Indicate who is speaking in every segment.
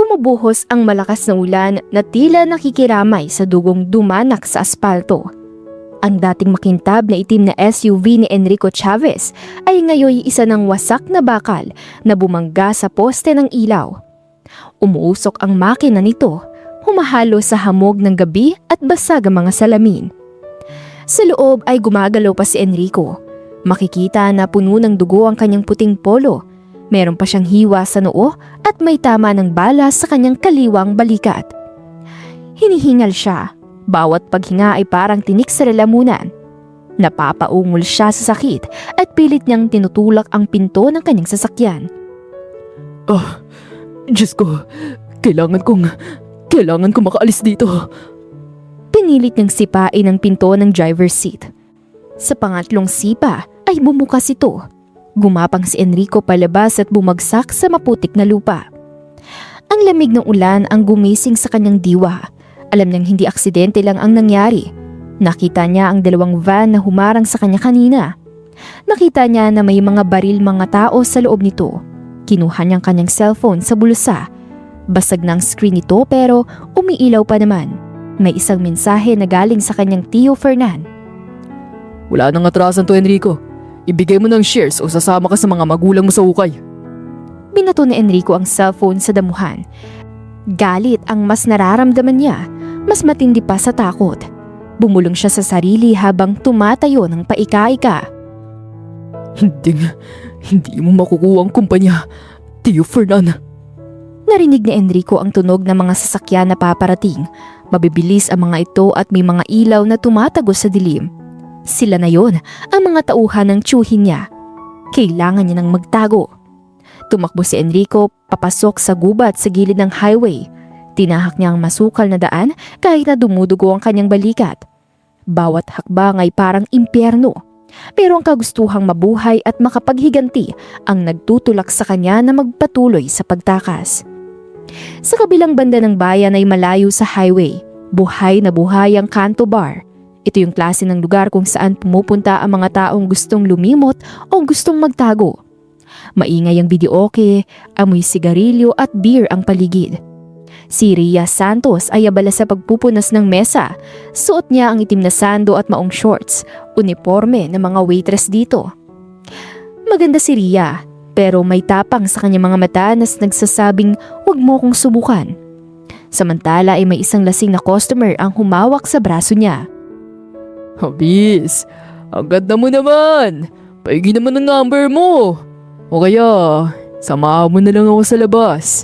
Speaker 1: Bumubuhos ang malakas na ulan na tila nakikiramay sa dugong dumanak sa aspalto. Ang dating makintab na itim na SUV ni Enrico Chavez ay ngayon isa ng wasak na bakal na bumangga sa poste ng ilaw. Umuusok ang makina nito, humahalo sa hamog ng gabi at basag ang mga salamin. Sa loob ay gumagalaw pa si Enrico. Makikita na puno ng dugo ang kanyang puting polo. Meron pa siyang hiwa sa noo at may tama ng bala sa kanyang kaliwang balikat. Hinihingal siya. Bawat paghinga ay parang tinik sa lalamunan. Napapaungol siya sa sakit at pilit niyang tinutulak ang pinto ng kanyang sasakyan.
Speaker 2: Diyos ko, kailangan kong makaalis dito.
Speaker 1: Pinilit niyang sipain ang pinto ng driver's seat. Sa pangatlong sipa ay bumukas ito. Gumapang si Enrico palabas at bumagsak sa maputik na lupa. Ang lamig ng ulan ang gumising sa kanyang diwa. Alam niyang hindi aksidente lang ang nangyari. Nakita niya ang dalawang van na humarang sa kanya kanina. Nakita niya na may mga baril mga tao sa loob nito. Kinuha niyang kanyang cellphone sa bulsa. Basag na ang screen nito pero umiilaw pa naman. May isang mensahe na galing sa kanyang tiyo Fernan.
Speaker 2: Wala nang atrasan to, Enrico. Ibigay mo ng shares o sasama ka sa mga magulang mo sa ukay.
Speaker 1: Binato ni Enrico ang cellphone sa damuhan. Galit ang mas nararamdaman niya, mas matindi pa sa takot. Bumulong siya sa sarili habang tumatayo ng paika-ika.
Speaker 2: Hindi mo makukuha ang kumpanya, Tio Fernan.
Speaker 1: Narinig ni Enrico ang tunog ng mga sasakyan na paparating. Mabibilis ang mga ito at may mga ilaw na tumatagos sa dilim. Sila na yon, ang mga tauhan ng tiyuhin niya. Kailangan niya nang magtago. Tumakbo si Enrico papasok sa gubat sa gilid ng highway. Tinahak niya ang masukal na daan kahit na dumudugo ang kanyang balikat. Bawat hakbang ay parang impyerno. Pero ang kagustuhang mabuhay at makapaghiganti ang nagtutulak sa kanya na magpatuloy sa pagtakas. Sa kabilang banda ng bayan ay malayo sa highway. Buhay na buhay ang Kanto Bar. Ito yung klase ng lugar kung saan pumupunta ang mga taong gustong lumimot o gustong magtago. Maingay ang videoke, amoy sigarilyo at beer ang paligid. Si Ria Santos ay abala sa pagpupunas ng mesa. Suot niya ang itim na sando at maong shorts, uniforme ng mga waitress dito. Maganda si Ria, pero may tapang sa kanyang mga mata na nagsasabing huwag mo kong subukan. Samantala ay may isang lasing na customer ang humawak sa braso niya.
Speaker 2: Habis, ang ganda mo naman. Paigi naman ang number mo. O kaya, samahan mo na lang ako sa labas.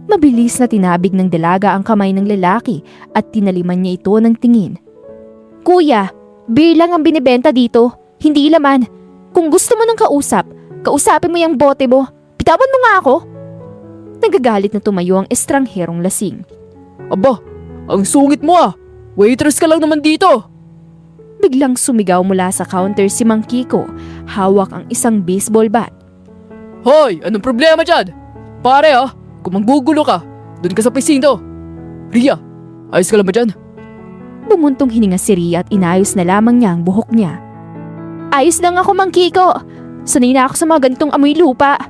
Speaker 1: Mabilis na tinabig ng dalaga ang kamay ng lalaki at tinaliman niya ito ng tingin. Kuya, beer lang ang binibenta dito, hindi laman. Kung gusto mo ng kausapin mo yung bote mo. Bitawan mo nga ako. Nagagalit na tumayo ang estrangherong lasing.
Speaker 2: Aba, ang sungit mo ah. Waitress ka lang naman dito.
Speaker 1: Biglang sumigaw mula sa counter si Mang Kiko, hawak ang isang baseball bat.
Speaker 2: Hoy, anong problema dyan? Pare ah, kung manggugulo ka, doon ka sa presinto. Ria, ayos ka lang ba dyan?
Speaker 1: Bumuntong hininga si Ria at inayos na lamang niya ang buhok niya. Ayos lang ako, Mang Kiko. Sanay na ako sa mga ganitong amoy lupa.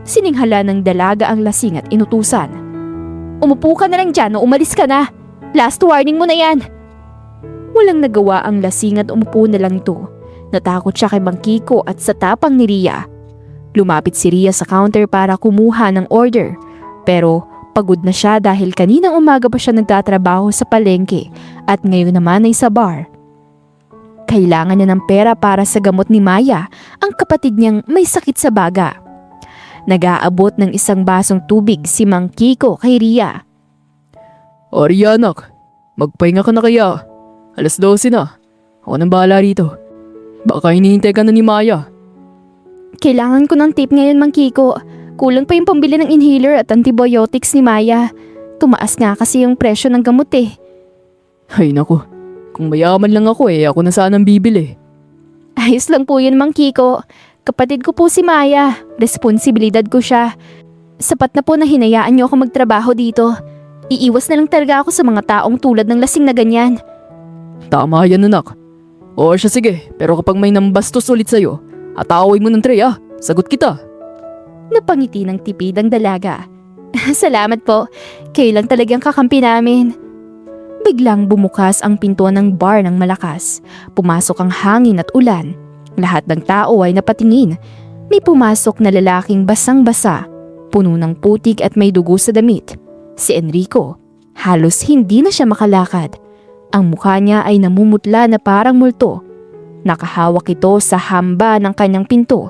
Speaker 1: Sininghala ng dalaga ang lasing at inutusan. Umupo ka na lang dyan o umalis ka na. Last warning mo na yan. Walang nagawa ang lasing at umupo na lang ito. Natakot siya kay Mang Kiko at sa tapang ni Ria. Lumapit si Ria sa counter para kumuha ng order. Pero pagod na siya dahil kaninang umaga pa siya nagtatrabaho sa palengke at ngayon naman ay sa bar. Kailangan niya ng pera para sa gamot ni Maya, ang kapatid niyang may sakit sa baga. Nag-aabot ng isang basong tubig si Mang Kiko kay Ria.
Speaker 2: O Ria anak, magpahinga ka na kaya. 12:00 na. Ako nang bahala rito. Baka hinihintay ka na ni Maya.
Speaker 1: Kailangan ko ng tip ngayon, Mang Kiko. Kulang pa yung pambili ng inhaler at antibiotics ni Maya. Tumaas nga kasi yung presyo ng gamot eh.
Speaker 2: Ay naku, kung mayaman lang ako ako na sanang bibili.
Speaker 1: Ayos lang po yun, Mang Kiko. Kapatid ko po si Maya. Responsibilidad ko siya. Sapat na po na hinayaan niyo ako magtrabaho dito. Iiwas na lang talaga ako sa mga taong tulad ng lasing na ganyan.
Speaker 2: Tama yan anak. O siya sige, pero kapag may nambastos ulit sa'yo, ataway mo ng tray ah. Sagot kita.
Speaker 1: Napangiti ng tipid ang dalaga. Salamat po. Kayo lang talagang kakampi namin. Biglang bumukas ang pinto ng bar ng malakas. Pumasok ang hangin at ulan. Lahat ng tao ay napatingin. May pumasok na lalaking basang-basa, puno ng putik at may dugo sa damit. Si Enrico. Halos hindi na siya makalakad. Ang mukha niya ay namumutla na parang multo. Nakahawak ito sa hamba ng kanyang pinto.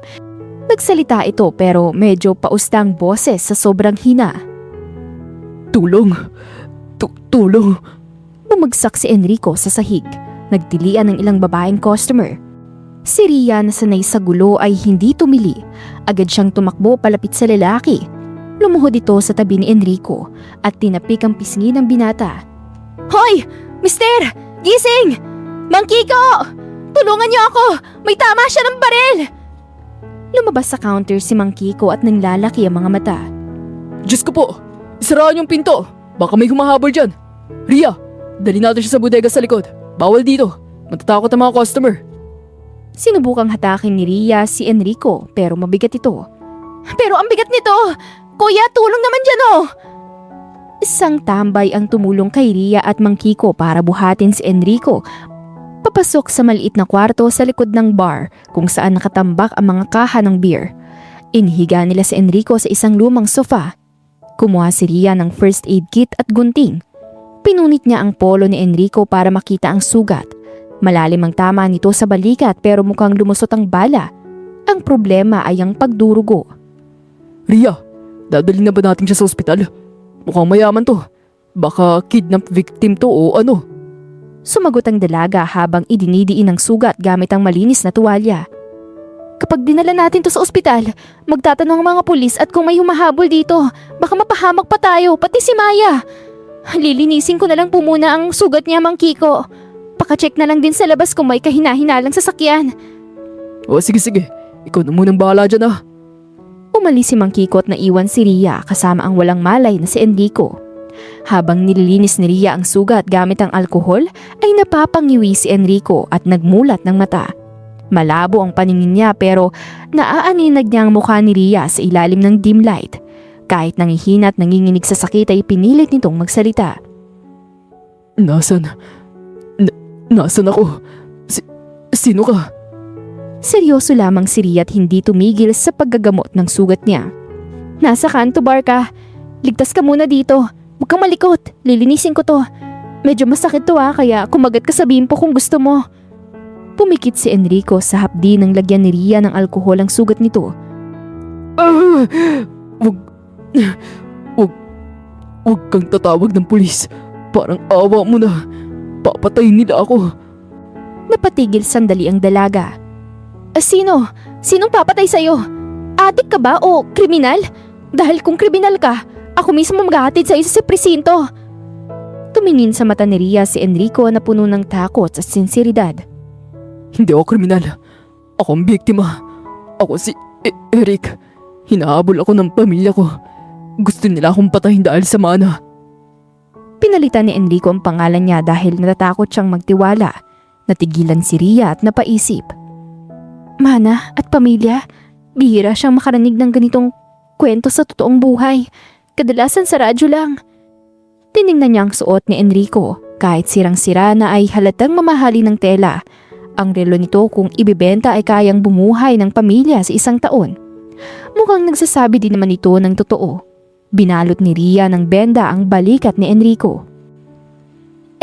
Speaker 1: Nagsalita ito pero medyo paustang boses sa sobrang hina.
Speaker 2: Tulong! Tulong!
Speaker 1: Bumagsak si Enrico sa sahig. Nagtilian ng ilang babaeng customer. Si Ria na sanay sa gulo ay hindi tumili. Agad siyang tumakbo palapit sa lalaki. Lumuhod ito sa tabi ni Enrico at tinapik ang pisngi ng binata. Hoy! Mister! Gising! Mang Kiko! Tulungan niyo ako! May tama siya ng baril! Lumabas sa counter si Mang Kiko at nanglalaki ang mga mata.
Speaker 2: Diyos ko po! Isaraan yung pinto! Baka may humahabol dyan! Ria! Dali natin siya sa bodega sa likod. Bawal dito. Matatakot ang mga customer.
Speaker 1: Sinubukang hatakin ni Ria si Enrico pero mabigat ito. Pero ang bigat nito! Kuya, tulong naman dyan oh! Isang tambay ang tumulong kay Ria at Mang Kiko para buhatin si Enrico papasok sa maliit na kwarto sa likod ng bar kung saan nakatambak ang mga kaha ng beer. Inihiga nila si Enrico sa isang lumang sofa. Kumuha si Ria ng first aid kit at gunting. Pinunit niya ang polo ni Enrico para makita ang sugat. Malalim ang tama nito sa balikat pero mukhang lumusot ang bala. Ang problema ay ang pagdurugo.
Speaker 2: Ria, dadalhin na ba natin siya sa ospital? Mukhang mayaman to. Baka kidnap victim to o ano?
Speaker 1: Sumagot ang dalaga habang idinidiin ang sugat gamit ang malinis na tuwalya. Kapag dinala natin to sa ospital, magtatanong ang mga pulis at kung may humahabol dito, baka mapahamak pa tayo, pati si Maya. Lilinisin ko na lang po muna ang sugat niya, Mang Kiko. Paka-check na lang din sa labas kung may kahina-hinalang sasakyan.
Speaker 2: O sige. Ikaw na munang bahala dyan ah.
Speaker 1: Umalis si Mang Kiko at naiwan si Ria kasama ang walang malay na si Enrico. Habang nililinis ni Ria ang sugat gamit ang alkohol, ay napapangiwi si Enrico at nagmulat ng mata. Malabo ang paningin niya pero naaaninag niya ang mukha ni Ria sa ilalim ng dim light. Kahit nangihina at nanginginig sa sakit ay pinilit nitong magsalita.
Speaker 2: Nasaan ako? Sino ka?
Speaker 1: Seryoso lamang si Ria at hindi tumigil sa paggagamot ng sugat niya. Nasa kanto bar ka. Ligtas ka muna dito. Huwag kang malikot. Lilinisin ko to. Medyo masakit to kaya kumagat ka sabihin po kung gusto mo. Pumikit si Enrico sa hapdi ng lagyan ni Ria ng alkohol ang sugat nito.
Speaker 2: Wag kang tatawag ng pulis. Parang awa mo na. Papatayin nila ako.
Speaker 1: Napatigil sandali ang dalaga. Sino? Sinong papatay sa'yo? Adik ka ba o kriminal? Dahil kung kriminal ka, ako mismo maghahatid sa'yo sa presinto. Tumingin sa mata ni Ria si Enrico na puno ng takot at sinseridad.
Speaker 2: Hindi ako kriminal. Ako ang biktima. Ako si Eric. Hinahabol ako ng pamilya ko. Gusto nila akong patayin dahil sa mana.
Speaker 1: Pinalitan ni Enrico ang pangalan niya dahil natatakot siyang magtiwala. Natigilan si Ria at napaisip. Mana at pamilya, bihira siyang makarinig ng ganitong kwento sa totoong buhay. Kadalasan sa radyo lang. Tiningnan niya ang suot ni Enrico. Kahit sirang-sira na ay halatang mamahali ng tela. Ang relo nito kung ibibenta ay kayang bumuhay ng pamilya sa isang taon. Mukhang nagsasabi din naman ito ng totoo. Binalot ni Ria ng benda ang balikat ni Enrico.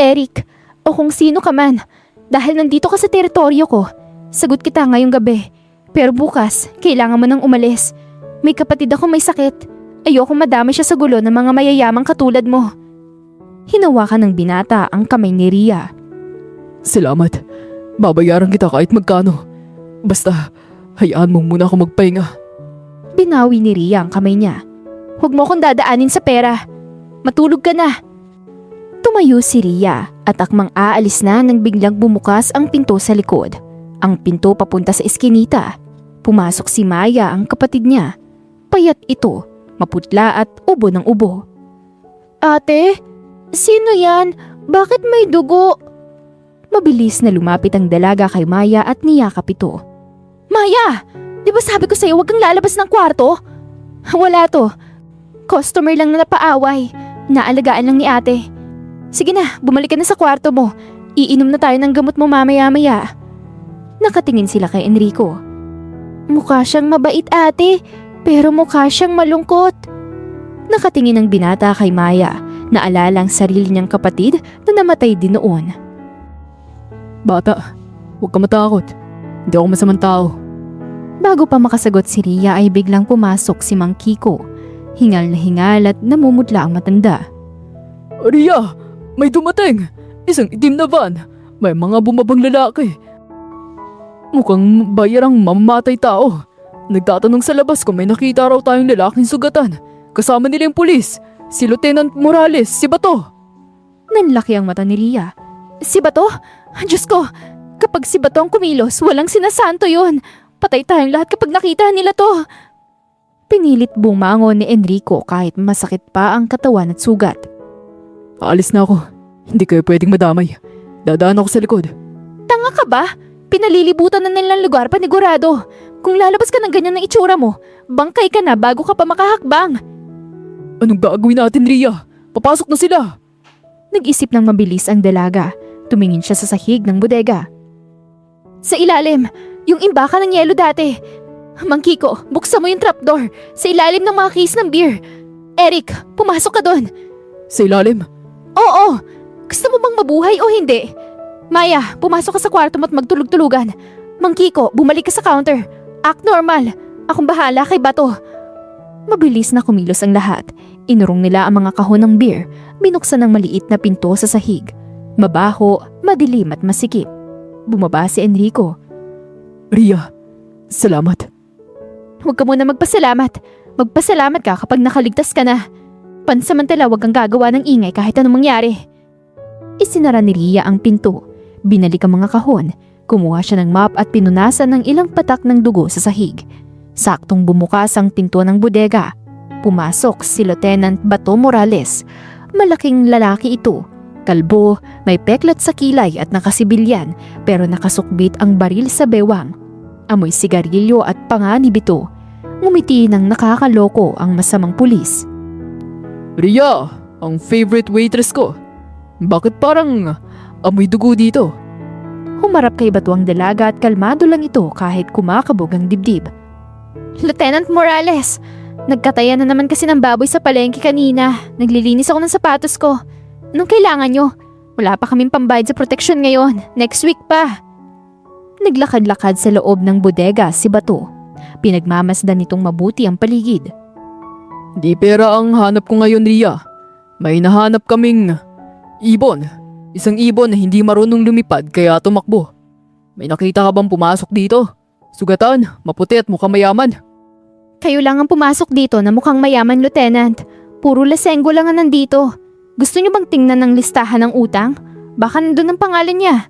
Speaker 1: Eric, o kung sino ka man, dahil nandito ka sa teritoryo ko, sagot kita ngayong gabi. Pero bukas, kailangan mo nang umalis. May kapatid ako may sakit. Ayoko madami siya sa gulo ng mga mayayamang katulad mo. Hinawakan ng binata ang kamay ni Ria.
Speaker 2: Salamat. Babayaran kita kahit magkano. Basta, hayaan mo muna ako magpahinga.
Speaker 1: Binawi ni Ria ang kamay niya. Huwag mo akong dadaanin sa pera. Matulog ka na. Tumayo si Ria at akmang aalis na nang biglang bumukas ang pinto sa likod. Ang pinto papunta sa eskinita. Pumasok si Maya, ang kapatid niya. Payat ito, maputla at ubo ng ubo. Ate, sino yan? Bakit may dugo? Mabilis na lumapit ang dalaga kay Maya at niyakap ito. Maya! Di ba sabi ko sa'yo huwag kang lalabas ng kwarto? Wala to. Customer lang na napaaway. Naalagaan lang ni ate. Sige na, bumalik ka na sa kwarto mo. Iinom na tayo ng gamot mo mamaya-maya. Nakatingin sila kay Enrico. Mukha siyang mabait ate, pero mukha siyang malungkot. Nakatingin ang binata kay Maya, naalala ang sarili niyang kapatid na namatay din noon.
Speaker 2: Bata, huwag ka matakot. Hindi ako masamang tao.
Speaker 1: Bago pa makasagot si Ria ay biglang pumasok si Mang Kiko. Hingal na hingal at namumutla ang matanda.
Speaker 2: Ria, may dumating! Isang itim na van. May mga bumabang lalaki. Mukhang bayarang mamamatay tao. Nagtatanong sa labas kung may nakita raw tayong lalaking sugatan. Kasama nila yung pulis. Si Lieutenant Morales, si Bato.
Speaker 1: Nanlaki ang mata ni Ria. Si Bato? Diyos ko, kapag si Bato ang kumilos, walang sinasanto yun. Patay tayong lahat kapag nakita nila to. Pinilit bumangon ni Enrico kahit masakit pa ang katawan at sugat.
Speaker 2: Aalis na ako. Hindi kayo pwedeng madamay. Dadaan ako sa likod.
Speaker 1: Tanga ka ba? Pinalilibutan na nilang lugar panigurado. Kung lalabas ka ng ganyan ng itsura mo, bangkay ka na bago ka pa makahakbang.
Speaker 2: Anong gagawin natin, Ria? Papasok na sila.
Speaker 1: Nag-isip ng mabilis ang dalaga. Tumingin siya sa sahig ng bodega. Sa ilalim, yung imbaka ng yelo dati. Mang Kiko, buksan mo yung trapdoor. Sa ilalim ng mga case ng beer. Eric, pumasok ka doon.
Speaker 2: Sa ilalim?
Speaker 1: Oo! Gusto mo bang mabuhay o hindi? Maya, pumasok ka sa kwarto mo at magtulog-tulugan. Mang Kiko, bumalik ka sa counter. Act normal. Akong bahala kay Bato. Mabilis na kumilos ang lahat. Inurong nila ang mga kahon ng beer. Binuksan ng maliit na pinto sa sahig. Mabaho, madilim at masikip. Bumaba si Enrico.
Speaker 2: Ria, salamat.
Speaker 1: Huwag ka muna magpasalamat. Magpasalamat ka kapag nakaligtas ka na. Pansamantala huwag kang gagawa ng ingay kahit anong mangyari. Isinara ni Ria ang pinto. Binalik ang mga kahon. Kumuha siya ng mop at pinunasan ng ilang patak ng dugo sa sahig. Saktong bumukas ang pinto ng bodega. Pumasok si Lieutenant Bato Morales. Malaking lalaki ito. Kalbo, may peklat sa kilay at nakasibilyan pero nakasukbit ang baril sa bewang. Amoy sigarilyo at panganib ito. Ngumiti ng nakakaloko ang masamang pulis.
Speaker 2: Ria, ang favorite waitress ko. Bakit parang amoy dugo dito?
Speaker 1: Humarap kay Bato ang dalaga at kalmado lang ito kahit kumakabog ang dibdib. Lieutenant Morales, nagkataya na naman kasi ng baboy sa palengke kanina. Naglilinis ako ng sapatos ko. Anong kailangan nyo? Wala pa kaming pambayad sa proteksyon ngayon. Next week pa. Naglakad-lakad sa loob ng bodega si Bato. Pinagmamasdan nitong mabuti ang paligid.
Speaker 2: Di pera ang hanap ko ngayon, Ria. May nahanap kaming ibon. Isang ibon na hindi marunong lumipad kaya tumakbo. May nakita ka bang pumasok dito? Sugatan, maputi at mukhang mayaman.
Speaker 1: Kayo lang ang pumasok dito na mukhang mayaman, Lieutenant. Puro lasenggo lang ang nandito. Gusto niyo bang tingnan ng listahan ng utang? Baka nandun ang pangalan niya.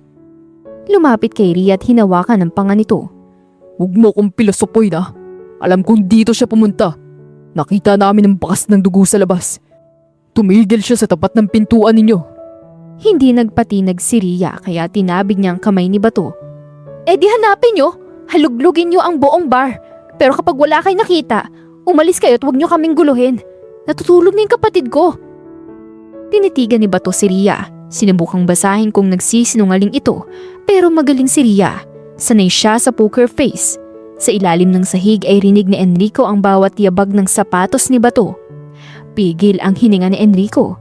Speaker 1: Lumapit kay Ria at hinawakan ang panga nito.
Speaker 2: Huwag mo kong pilosopoy na. Alam kong dito siya pumunta. Nakita namin ang bakas ng dugo sa labas. Tumigil siya sa tapat ng pintuan ninyo.
Speaker 1: Hindi nagpatinag si Ria kaya tinabig niya ang kamay ni Bato. Eh di hanapin niyo. Haluglugin niyo ang buong bar. Pero kapag wala kayo nakita, umalis kayo at huwag niyo kaming guluhin. Natutulog na yung kapatid ko. Tinitigan ni Bato si Ria. Sinubukang basahin kung nagsisinungaling ito pero magaling si Ria. Sanay siya sa poker face. Sa ilalim ng sahig ay rinig ni Enrico ang bawat yabag ng sapatos ni Bato. Pigil ang hininga ni Enrico.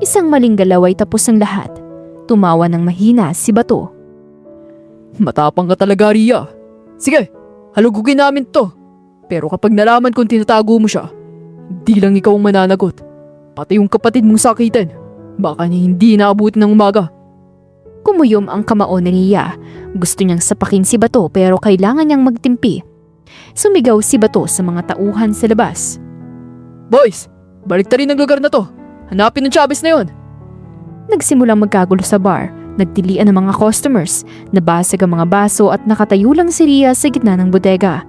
Speaker 1: Isang maling galaw ay tapos ang lahat. Tumawa ng mahina si Bato.
Speaker 2: Matapang ka talaga, Ria. Sige, halugugin namin to. Pero kapag nalaman kong tinatago mo siya, hindi lang ikaw ang mananagot. Pati yung kapatid mong sakitin. Baka niya hindi naabuti ng umaga.
Speaker 1: Kumuyom ang kamao ni Ria. Gusto niyang sapakin si Bato pero kailangan niyang magtimpi. Sumigaw si Bato sa mga tauhan sa labas.
Speaker 2: Boys, balik ta rin ang lugar na to. Hanapin ang Chavez na yon.
Speaker 1: Nagsimulang magkagulo sa bar. Nagtilian ang mga customers. Nabasag ang mga baso at nakatayo lang si Ria sa gitna ng bodega.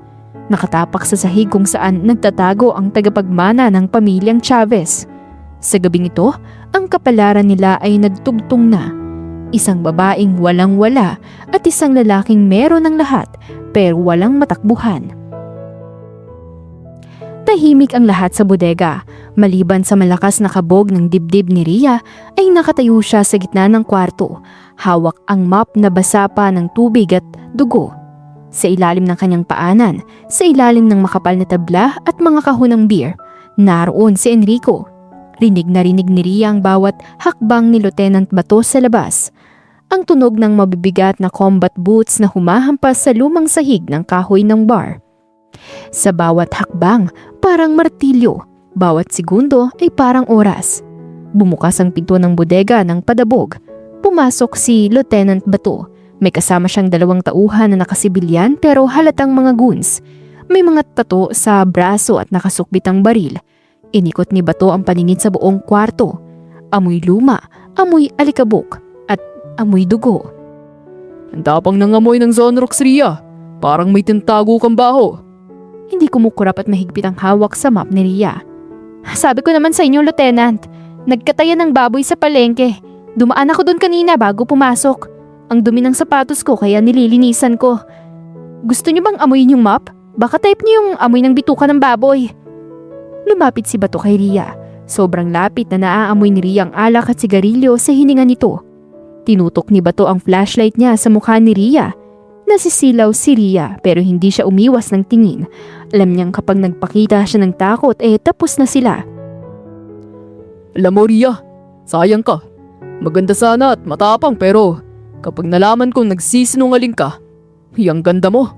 Speaker 1: Nakatapak sa sahig kung saan nagtatago ang tagapagmana ng pamilyang Chavez. Sa gabing ito, ang kapalaran nila ay nagtugtong na. Isang babaeng walang-wala at isang lalaking meron ng lahat pero walang matakbuhan. Tahimik ang lahat sa bodega. Maliban sa malakas na kabog ng dibdib ni Ria, ay nakatayo siya sa gitna ng kwarto. Hawak ang mop na basa pa ng tubig at dugo. Sa ilalim ng kanyang paanan, sa ilalim ng makapal na tabla at mga kahon ng beer, naroon si Enrico. Rinig na rinig ni Ria ang bawat hakbang ni Lieutenant Bato sa labas. Ang tunog ng mabibigat na combat boots na humahampas sa lumang sahig ng kahoy ng bar. Sa bawat hakbang, parang martilyo. Bawat segundo ay parang oras. Bumukas ang pinto ng bodega ng padabog. Pumasok si Lieutenant Bato. May kasama siyang 2 tauhan na nakasibilyan pero halatang mga goons. May mga tato sa braso at nakasukbit ang baril. Inikot ni Bato ang paningin sa buong kwarto. Amoy luma, amoy alikabok, at amoy dugo.
Speaker 2: Ang tapang ng amoy ng Zonrox, Ria. Parang may tintago kang baho.
Speaker 1: Hindi kumukurap at mahigpit ang hawak sa map ni Ria. Sabi ko naman sa inyo, Lieutenant, nagkatayan ng baboy sa palengke. Dumaan ako doon kanina bago pumasok. Ang dumi ng sapatos ko kaya nililinisan ko. Gusto niyo bang amoyin yung map? Baka type niyo yung amoy ng bituka ng baboy. Lumapit si Bato kay Ria. Sobrang lapit na naaamoy ni Ria ang alak at sigarilyo sa hininga nito. Tinutok ni Bato ang flashlight niya sa mukha ni Ria. Nasisilaw si Ria pero hindi siya umiwas ng tingin. Alam niyang kapag nagpakita siya ng takot tapos na sila.
Speaker 2: Alam mo, Ria, sayang ka. Maganda sana at matapang pero kapag nalaman kong nagsisinungaling ka, ang ganda mo.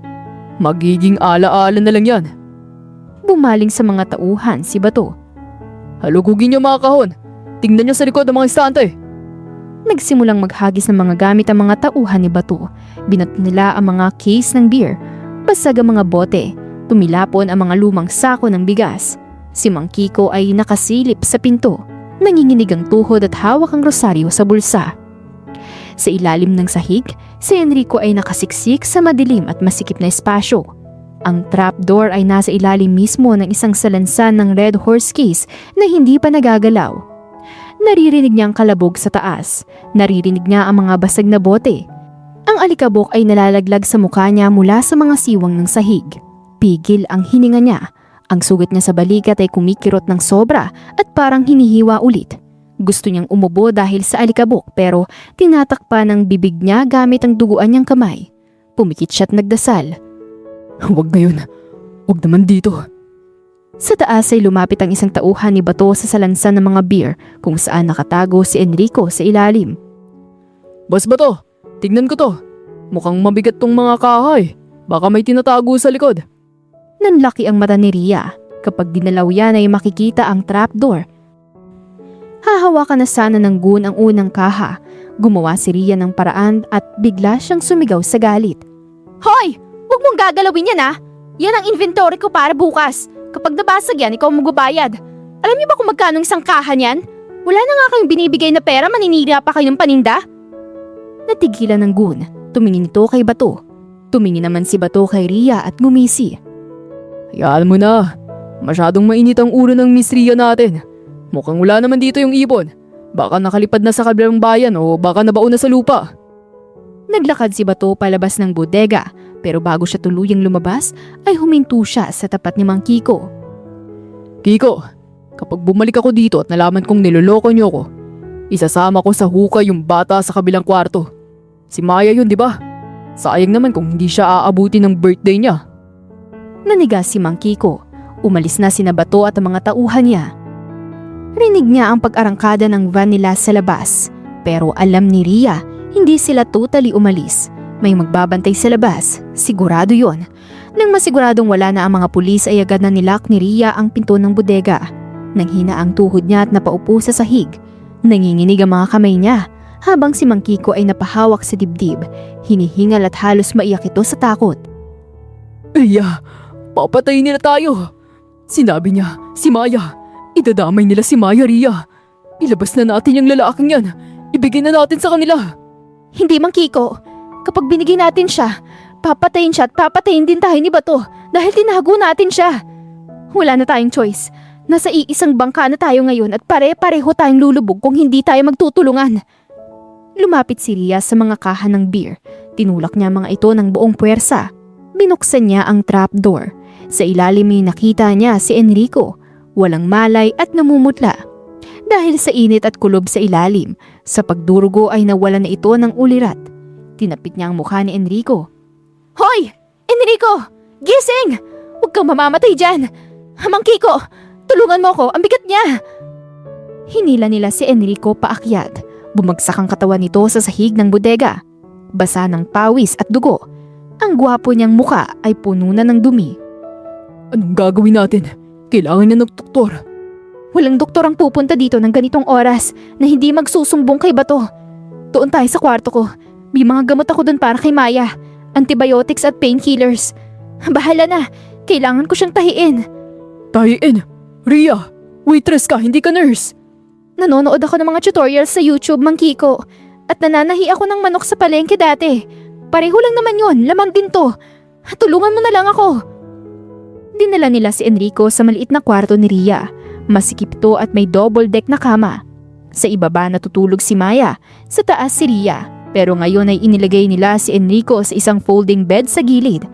Speaker 2: Magiging ala-ala na lang yan.
Speaker 1: Bumaling sa mga tauhan si Bato.
Speaker 2: Halugugin niyo mga kahon. Tingnan niyo sa likod ng mga estante.
Speaker 1: Nagsimulang maghagis ng mga gamit ang mga tauhan ni Bato. Binato nila ang mga case ng beer, basag ang mga bote, tumilapon ang mga lumang sako ng bigas. Si Mang Kiko ay nakasilip sa pinto, nanginginig ang tuhod at hawak ang rosaryo sa bulsa. Sa ilalim ng sahig, si Enrico ay nakasiksik sa madilim at masikip na espasyo. Ang trapdoor ay nasa ilalim mismo ng isang salansan ng Red Horse case na hindi pa nagagalaw. Naririnig niya ang kalabog sa taas. Naririnig niya ang mga basag na bote. Ang alikabok ay nalalaglag sa mukha niya mula sa mga siwang ng sahig. Pigil ang hininga niya. Ang sugat niya sa balikat ay kumikirot ng sobra at parang hinihiwa ulit. Gusto niyang umubo dahil sa alikabok pero tinatakpa ng bibig niya gamit ang duguan niyang kamay. Pumikit siya at nagdasal.
Speaker 2: Huwag ngayon. Huwag naman dito.
Speaker 1: Sa taas ay lumapit ang isang tauhan ni Bato sa salansan ng mga beer kung saan nakatago si Enrico sa ilalim.
Speaker 2: Boss Bato, tignan ko to. Mukhang mabigat tong mga kahoy. Baka may tinatago sa likod.
Speaker 1: Nanlaki ang mata ni Ria. Kapag dinalaw yan ay makikita ang trapdoor. Hahawakan na sana ng goon ang unang kaha. Gumawa si Ria ng paraan at bigla siyang sumigaw sa galit. Hoy! Huwag mong gagalawin yan Yan ang inventory ko para bukas. Kapag nabasag yan, ikaw magbabayad. Alam niyo ba kung magkano isang kaha niyan? Wala na nga kayong binibigay na pera, maninira pa kayo ng paninda? Natigilan ng goon. Tumingin ito kay Bato. Tumingin naman si Bato kay Ria at ngumisi.
Speaker 2: Hayaan mo na. Masyadong mainit ang ulo ng Miss Ria natin. Mukhang wala naman dito yung ibon. Baka nakalipad na sa kabilang bayan o baka nabaon na sa lupa.
Speaker 1: Naglakad si Bato palabas ng bodega. Pero bago siya tuluyang lumabas, ay huminto siya sa tapat ni Mang Kiko.
Speaker 2: Kiko, kapag bumalik ako dito at nalaman kong niloloko niyo ko, isasama ko sa hukay yung bata sa kabilang kwarto. Si Maya yun, di ba? Sayang naman kung hindi siya aabuti ng birthday niya.
Speaker 1: Nanigas si Mang Kiko. Umalis na sina Bato at ang mga tauhan niya. Rinig niya ang pag-arangkada ng van nila sa labas. Pero alam ni Ria, hindi sila totally umalis. May magbabantay sa labas, sigurado yon. Nang masiguradong wala na ang mga pulis ay agad na nilak ni Ria ang pinto ng bodega. Nanghina ang tuhod niya at napaupo sa sahig. Nanginginig ang mga kamay niya habang si Mang Kiko ay napahawak sa dibdib. Hinihingal at halos maiyak ito sa takot.
Speaker 2: Iya, papatayin nila tayo. Sinabi niya, si Maya. Idadamay nila si Maya, Ria. Ilabas na natin yung lalaking yan. Ibigay na natin sa kanila.
Speaker 1: Hindi, Mang Kiko. Kapag binigay natin siya, papatayin siya at papatayin din tayo ni Bato dahil tinago natin siya. Wala na tayong choice. Nasa iisang bangka na tayo ngayon at pare-pareho tayong lulubog kung hindi tayo magtutulungan. Lumapit si Ria sa mga kaha ng beer. Tinulak niya mga ito ng buong puwersa. Binuksan niya ang trapdoor. Sa ilalim ay nakita niya si Enrico, walang malay at namumutla. Dahil sa init at kulob sa ilalim, sa pagdurugo ay nawala na ito ng ulirat. Tinapit niya ang mukha ni Enrico. Hoy! Enrico! Gising! Huwag kang mamamatay dyan! Mang Kiko! Tulungan mo ko! Ang bigat niya! Hinila nila si Enrico paakyat. Bumagsak ang katawan nito sa sahig ng bodega. Basa ng pawis at dugo. Ang gwapo niyang muka ay puno na ng dumi.
Speaker 2: Anong gagawin natin? Kailangan na ng doktor.
Speaker 1: Walang doktor ang pupunta dito ng ganitong oras na hindi magsusumbong kay Bato. Doon tayo sa kwarto ko. May mga gamot ako doon para kay Maya. Antibiotics at painkillers. Bahala na. Kailangan ko siyang tahiin.
Speaker 2: Tahiin? Ria, waitress ka, hindi ka nurse.
Speaker 1: Nanonood ako ng mga tutorials sa YouTube, Mang Kiko. At nananahi ako ng manok sa palengke dati. Pareho lang naman yun, lamang din to. Tulungan mo na lang ako. Dinala nila si Enrico sa maliit na kwarto ni Ria. Masikip to at may double deck na kama. Sa ibaba natutulog si Maya, sa taas si Ria. Pero ngayon ay inilagay nila si Enrico sa isang folding bed sa gilid.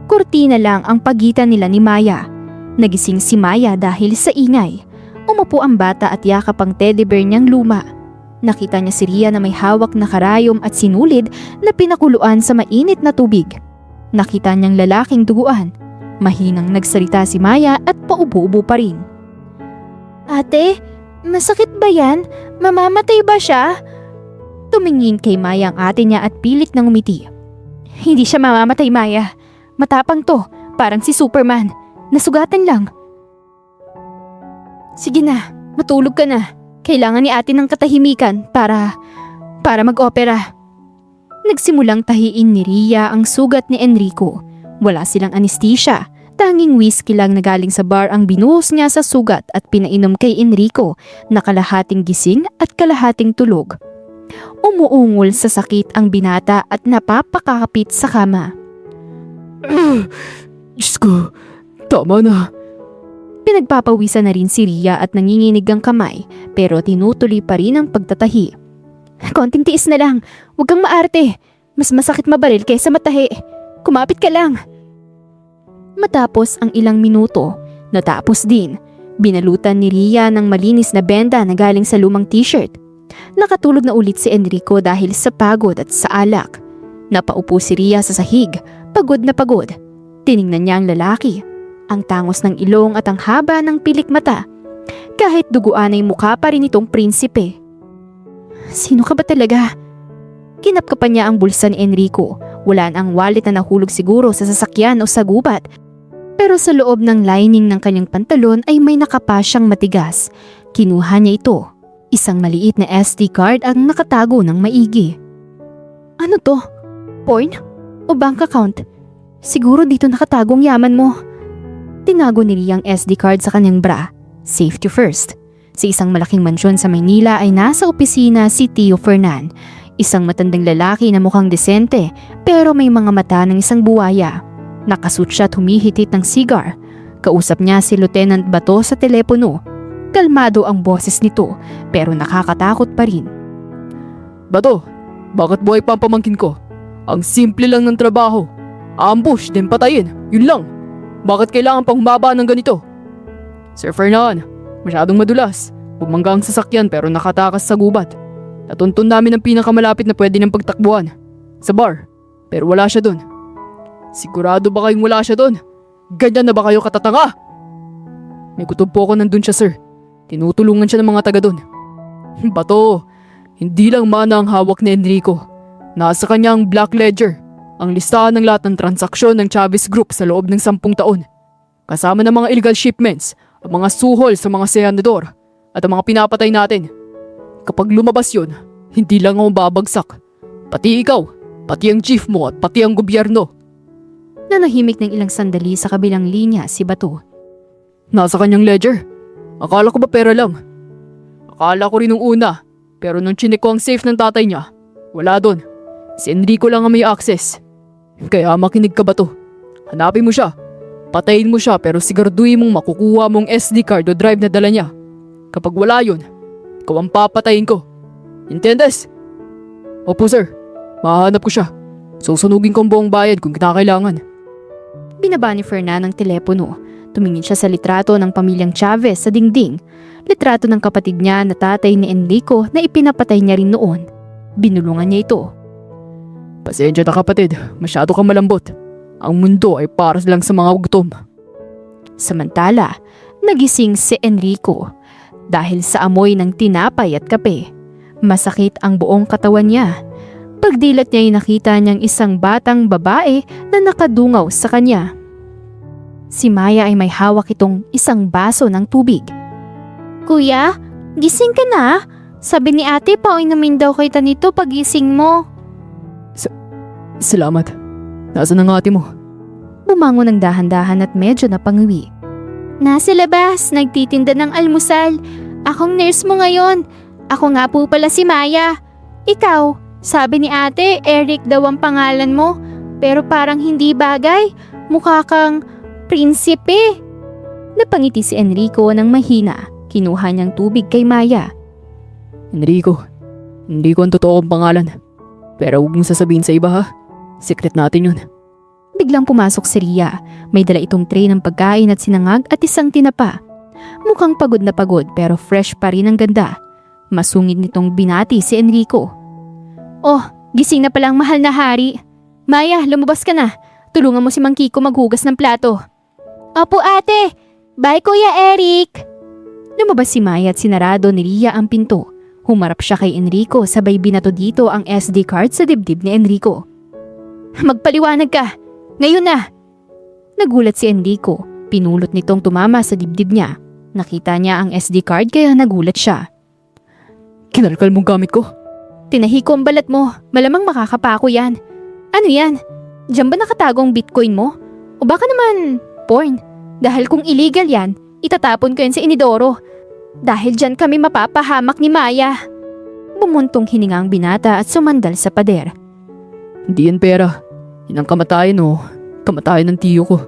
Speaker 1: Kurtina lang ang pagitan nila ni Maya. Nagising si Maya dahil sa ingay. Umupo ang bata at yakap ang teddy bear niyang luma. Nakita niya si Ria na may hawak na karayom at sinulid na pinakuluan sa mainit na tubig. Nakita niyang lalaking duguan. Mahinang nagsalita si Maya at paubo-ubo pa rin. Ate, masakit ba yan? Mamamatay ba siya? Tumingin kay Maya ang ate niya at pilit na ngumiti. Hindi siya mamamatay, Maya. Matapang to, parang si Superman. Nasugatan lang. Sige na, matulog ka na. Kailangan ni ate ng katahimikan para mag-opera. Nagsimulang tahiin ni Ria ang sugat ni Enrico. Wala silang anesthesia. Tanging whiskey lang na galing sa bar ang binuhos niya sa sugat at pinainom kay Enrico na kalahating gising at kalahating tulog. Umuungol sa sakit ang binata at napapakakapit sa kama.
Speaker 2: Diyos ko, tama na.
Speaker 1: Pinagpapawisan na rin si Ria at nanginginig ang kamay pero tinutuloy pa rin ang pagtatahi. Konting tiis na lang, huwag kang maarte. Mas masakit mabaril kaysa matahi. Kumapit ka lang. Matapos ang ilang minuto, natapos din. Binalutan ni Ria ng malinis na benda na galing sa lumang t-shirt. Nakatulog na ulit si Enrico dahil sa pagod at sa alak. Napaupo si Ria sa sahig, pagod na pagod. Tiningnan niya ang lalaki. Ang tangos ng ilong at ang haba ng pilik mata. Kahit duguan ay mukha pa rin itong prinsipe. Sino ka ba talaga? Kinapkapan niya ang bulsa ni Enrico. Wala na ang wallet na nahulog siguro sa sasakyan o sa gubat. Pero sa loob ng lining ng kanyang pantalon ay may nakapa siyang matigas. Kinuha niya ito. Isang maliit na SD card ang nakatago ng maigi. Ano to? Porn? O bank account? Siguro dito nakatagong yaman mo. Tinago ni Ria ang SD card sa kanyang bra. Safety first. Sa isang malaking mansyon sa Maynila ay nasa opisina si Tio Fernan. Isang matandang lalaki na mukhang desente pero may mga mata ng isang buwaya. Nakasuot siya at humihitit ng cigar. Kausap niya si Lieutenant Bato sa telepono. Kalmado ang boses nito pero nakakatakot pa rin.
Speaker 2: Bato, bakit buhay pa ang pamangkin ko? Ang simple lang ng trabaho. Ambush, then patayin. Yun lang. Bakit kailangan pang humaba ng ganito? Sir Fernan, masyadong madulas. Bumangga ang sasakyan pero nakatakas sa gubat. Natuntun namin ang pinakamalapit na pwede ng pagtakbuhan. Sa bar. Pero wala siya dun. Sigurado ba kayong wala siya dun? Ganyan na ba kayo katatanga? May kutob po ako nandun siya, sir. Tinutulungan siya ng mga taga dun. Bato, hindi lang mana ang hawak ni Enrico. Nasa kanya ang Black Ledger. Ang listahan ng lahat ng transaksyon ng Chavez Group sa loob ng 10 taon. Kasama ng mga illegal shipments, ang mga suhol sa mga senador, at ang mga pinapatay natin. Kapag lumabas yun, hindi lang ako babagsak. Pati ikaw, pati ang chief mo at pati ang gobyerno.
Speaker 1: Nanahimik ng ilang sandali sa kabilang linya si Bato.
Speaker 2: Nasa kanyang ledger. Akala ko ba pera lang? Akala ko rin nung una, pero nung chinek ko ang safe ng tatay niya, wala doon. Si Enrico lang ang may access. Kaya makinig ka ba to? Hanapin mo siya. Patayin mo siya pero siguraduhin mong makukuha mong SD card o drive na dala niya. Kapag wala yun, ikaw ang papatayin ko. Intendes? Opo sir, mahanap ko siya. Susunugin ko ang buong bayad kung kinakailangan.
Speaker 1: Binaba ni Fernan ang telepono. Tumingin siya sa litrato ng pamilyang Chavez sa dingding. Litrato ng kapatid niya na tatay ni Enrico na ipinapatay niya rin noon. Binulungan niya ito.
Speaker 2: Pasensya na kapatid, masyado kang malambot. Ang mundo ay para lang sa mga gutom.
Speaker 1: Samantala, nagising si Enrico dahil sa amoy ng tinapay at kape. Masakit ang buong katawan niya. Pagdilat niya ay nakita niyang isang batang babae na nakadungaw sa kanya. Si Maya ay may hawak itong isang baso ng tubig. Kuya, gising ka na? Sabi ni ate inumin daw kita nito pagising mo.
Speaker 2: Salamat. Nasaan ang ate mo?
Speaker 1: Bumangon ng dahan-dahan at medyo napangiwi. Nasa labas, nagtitinda ng almusal. Akong nurse mo ngayon. Ako nga po pala si Maya. Ikaw, sabi ni ate, Eric daw ang pangalan mo. Pero parang hindi bagay. Mukha kang prinsipe. Napangiti si Enrico ng mahina. Kinuha niyang tubig kay Maya.
Speaker 2: Enrico. Enrico ang totoo kong pangalan. Pero huwag mong sasabihin sa iba ha. Secret natin yun.
Speaker 1: Biglang pumasok si Ria. May dala itong tray ng pagkain at sinangag at isang tinapa. Mukhang pagod na pagod pero fresh pa rin ang ganda. Masungit nitong binati si Enrico. Oh, gising na palang mahal na hari. Maya, lumabas ka na. Tulungan mo si Mang Kiko maghugas ng plato. Opo ate. Bye Kuya Eric. Lumabas si Maya at sinarado ni Ria ang pinto. Humarap siya kay Enrico sabay binato dito ang SD card sa dibdib ni Enrico. Magpaliwanag ka. Ngayon na. Nagulat si Enrico. Pinulot nitong tumama sa dibdib niya. Nakita niya ang SD card kaya nagulat siya.
Speaker 2: Kinalkal mong gamit ko?
Speaker 1: Tinahi ko ang balat mo. Malamang makakapako yan. Ano yan? Diyan ba nakatagong bitcoin mo? O baka naman porn? Dahil kung illegal yan, itatapon ko yan sa inidoro. Dahil dyan kami mapapahamak ni Maya. Bumuntong hininga ang binata at sumandal sa pader.
Speaker 2: Hindi yan pera. Yan ang kamatayan o kamatayan ng tiyo ko.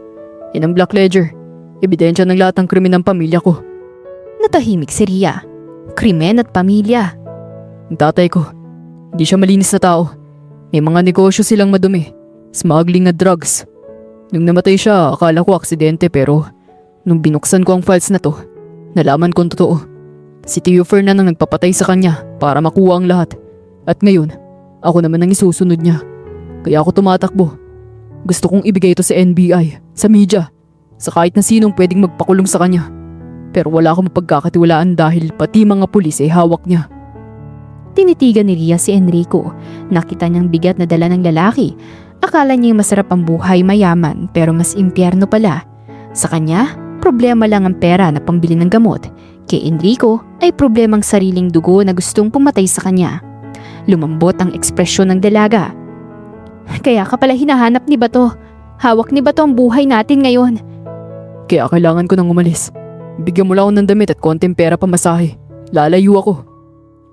Speaker 2: Yan ang black ledger. Ebidensya ng lahat ng krimen ng pamilya ko.
Speaker 1: Natahimik si Ria. Krimen at pamilya.
Speaker 2: Ang tatay ko, hindi siya malinis na tao. May mga negosyo silang madumi. Smuggling at drugs. Nung namatay siya, akala ko aksidente pero nung binuksan ko ang files na to, nalaman kong totoo. Si Tio Fernan ang nagpapatay sa kanya para makuha ang lahat. At ngayon, ako naman ang isusunod niya. Kaya ako tumatakbo. Gusto kong ibigay ito sa NBI, sa media, sa kahit na sinong pwedeng magpakulong sa kanya. Pero wala akong mapagkakatiwalaan dahil pati mga pulis ay hawak niya.
Speaker 1: Tinitigan ni Ria si Enrico. Nakita niyang bigat na dala ng lalaki. Akala niya masarap ang buhay mayaman pero mas impyerno pala. Sa kanya, problema lang ang pera na pambili ng gamot. Kay Enrico ay problemang sariling dugo na gustong pumatay sa kanya. Lumambot ang ekspresyon ng dalaga. Kaya ka pala hinahanap ni Bato. Hawak ni Bato ang buhay natin ngayon.
Speaker 2: Kaya kailangan ko nang umalis. Bigyan mo lang ako ng damit at konting pera pamasahe. Lalayo ako.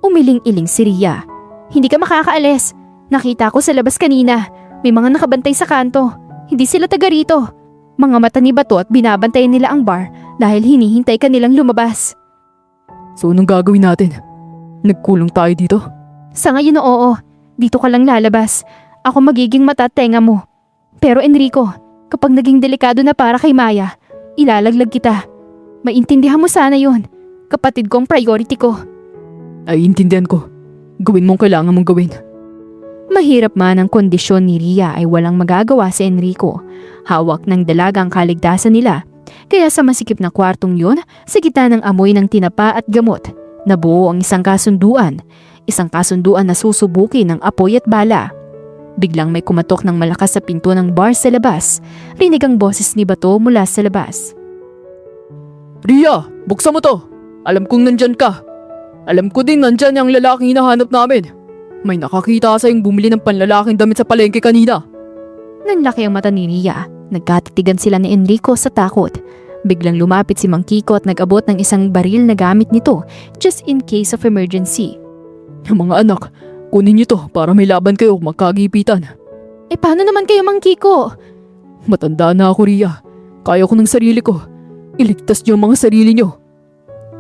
Speaker 1: Umiling-iling si Ria. Hindi ka makakaalis. Nakita ko sa labas kanina. May mga nakabantay sa kanto. Hindi sila taga rito. Mga mata ni Bato at binabantayan nila ang bar dahil hinihintay ka nilang lumabas.
Speaker 2: So anong gagawin natin? Nagkulong tayo dito?
Speaker 1: Sa ngayon oo. Dito ka lang lalabas. Ako magiging mata at tenga mo. Pero Enrico, kapag naging delikado na para kay Maya, ilalaglag kita. Maintindihan mo sana yun. Kapatid kong priority ko.
Speaker 2: Ay, intindihan ko. Gawin mong kailangan mong gawin.
Speaker 1: Mahirap man ang kondisyon ni Ria ay walang magagawa si Enrico. Hawak ng dalaga ang kaligtasan nila. Kaya sa masikip na kwartong yun, sa gitna ng amoy ng tinapa at gamot, nabuo ang isang kasunduan. Isang kasunduan na susubuki ng apoy at bala. Biglang may kumatok ng malakas sa pinto ng bar sa labas. Rinig ang boses ni Bato mula sa labas.
Speaker 2: Ria, buksan mo to. Alam kong nandyan ka. Alam ko din nandyan yung lalaking hinahanap namin. May nakakita sa yung bumili ng panlalaking damit sa palengke kanina.
Speaker 1: Nanlaki ang mata ni Ria. Nagkatitigan sila ni Enrico sa takot. Biglang lumapit si Mang Kiko at nag-abot ng isang baril na gamit nito just in case of emergency.
Speaker 2: Mga anak, kunin niyo to para may laban kayo magkagipitan.
Speaker 1: Eh paano naman kayo Mang Kiko?
Speaker 2: Matanda na ako, Ria. Kaya ko ng sarili ko. Iligtas niyo ang mga sarili niyo.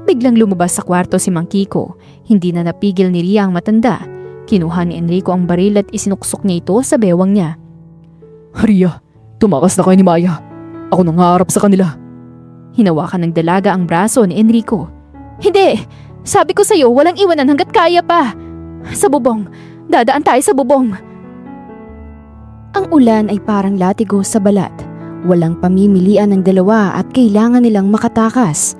Speaker 1: Biglang lumabas sa kwarto si Mang Kiko. Hindi na napigil ni Ria ang matanda. Kinuha ni Enrico ang baril at isinuksok niya ito sa bewang niya.
Speaker 2: Ria, tumakas na kayo ni Maya. Ako nang haharap sa kanila.
Speaker 1: Hinawakan ng dalaga ang braso ni Enrico. Hindi! Sabi ko sa'yo, walang iwanan hanggat kaya pa. Sa bubong. Dadaan tayo sa bubong. Ang ulan ay parang latigo sa balat. Walang pamimilian ng dalawa at kailangan nilang makatakas.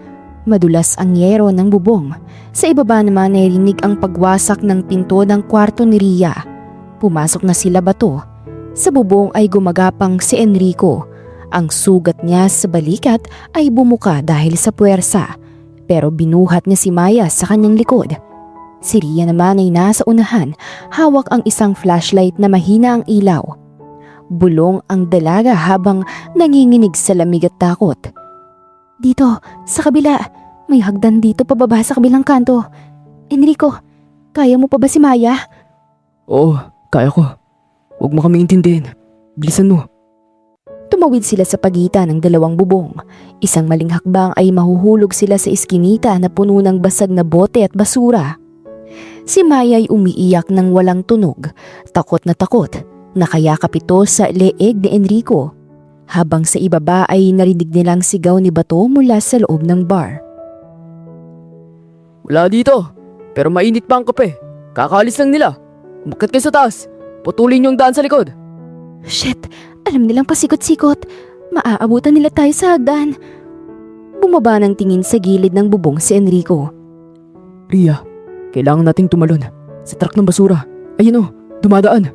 Speaker 1: Madulas ang yero ng bubong. Sa ibaba naman narinig ang pagwasak ng pinto ng kwarto ni Ria. Pumasok na sila bato. Sa bubong ay gumagapang si Enrico. Ang sugat niya sa balikat ay bumuka dahil sa puwersa. Pero binuhat niya si Maya sa kanyang likod. Si Ria naman ay nasa unahan, hawak ang isang flashlight na mahina ang ilaw. Bulong ang dalaga habang nanginginig sa lamig at takot. Dito, sa kabila. May hagdan dito pababa sa kabilang kanto. Enrico, kaya mo pa ba si Maya?
Speaker 2: Oo, kaya ko. Huwag mo kami intindihin. Bilisan mo.
Speaker 1: Tumawid sila sa pagitan ng dalawang bubong. Isang maling hakbang ay mahuhulog sila sa iskinita na puno ng basag na bote at basura. Si Maya ay umiiyak ng walang tunog. Takot na takot. Nakayakap ito sa leeg ni Enrico. Habang sa ibaba ay narinig nilang sigaw ni Bato mula sa loob ng bar.
Speaker 2: Wala dito. Pero mainit pa ang kape. Kakaalis lang nila. Umakyat kayo sa taas. Putulin yung daan sa likod.
Speaker 1: Shit, alam nilang pasikot-sikot. Maaabutan nila tayo sa hagdan. Bumaba ng tingin sa gilid ng bubong si Enrico.
Speaker 2: Ria, kailangan nating tumalon. Sa truck ng basura. Ayun o, dumadaan.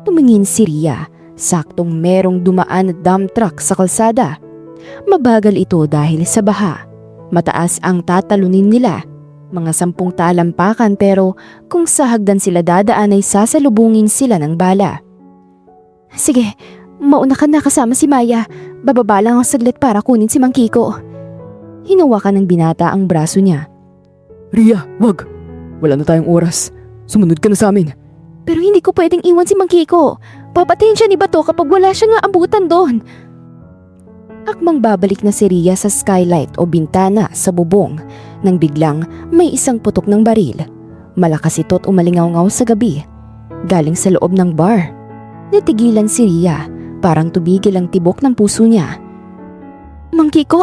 Speaker 1: Tumingin si Ria. Saktong merong dumaan na dump truck sa kalsada. Mabagal ito dahil sa baha. Mataas ang tatalunin nila. Mga 10 talampakan pero kung sa hagdan sila dadaan ay sasalubungin sila ng bala. Sige, mauna ka na kasama si Maya. Bababa lang ako saglit para kunin si Mang Kiko. Hinawakan ng binata ang braso niya.
Speaker 2: Ria, wag. Wala na tayong oras. Sumunod ka na sa amin.
Speaker 1: Pero hindi ko pwedeng iwan si Mang Kiko. Papatayin siya ni Bato kapag wala siya nga abutan doon. Akmang babalik na si Ria sa skylight o bintana sa bubong nang biglang may isang putok ng baril. Malakas ito't umalingaw-ngaw sa gabi. Galing sa loob ng bar. Natigilan si Ria, parang tubigil ang tibok ng puso niya. Mang Kiko!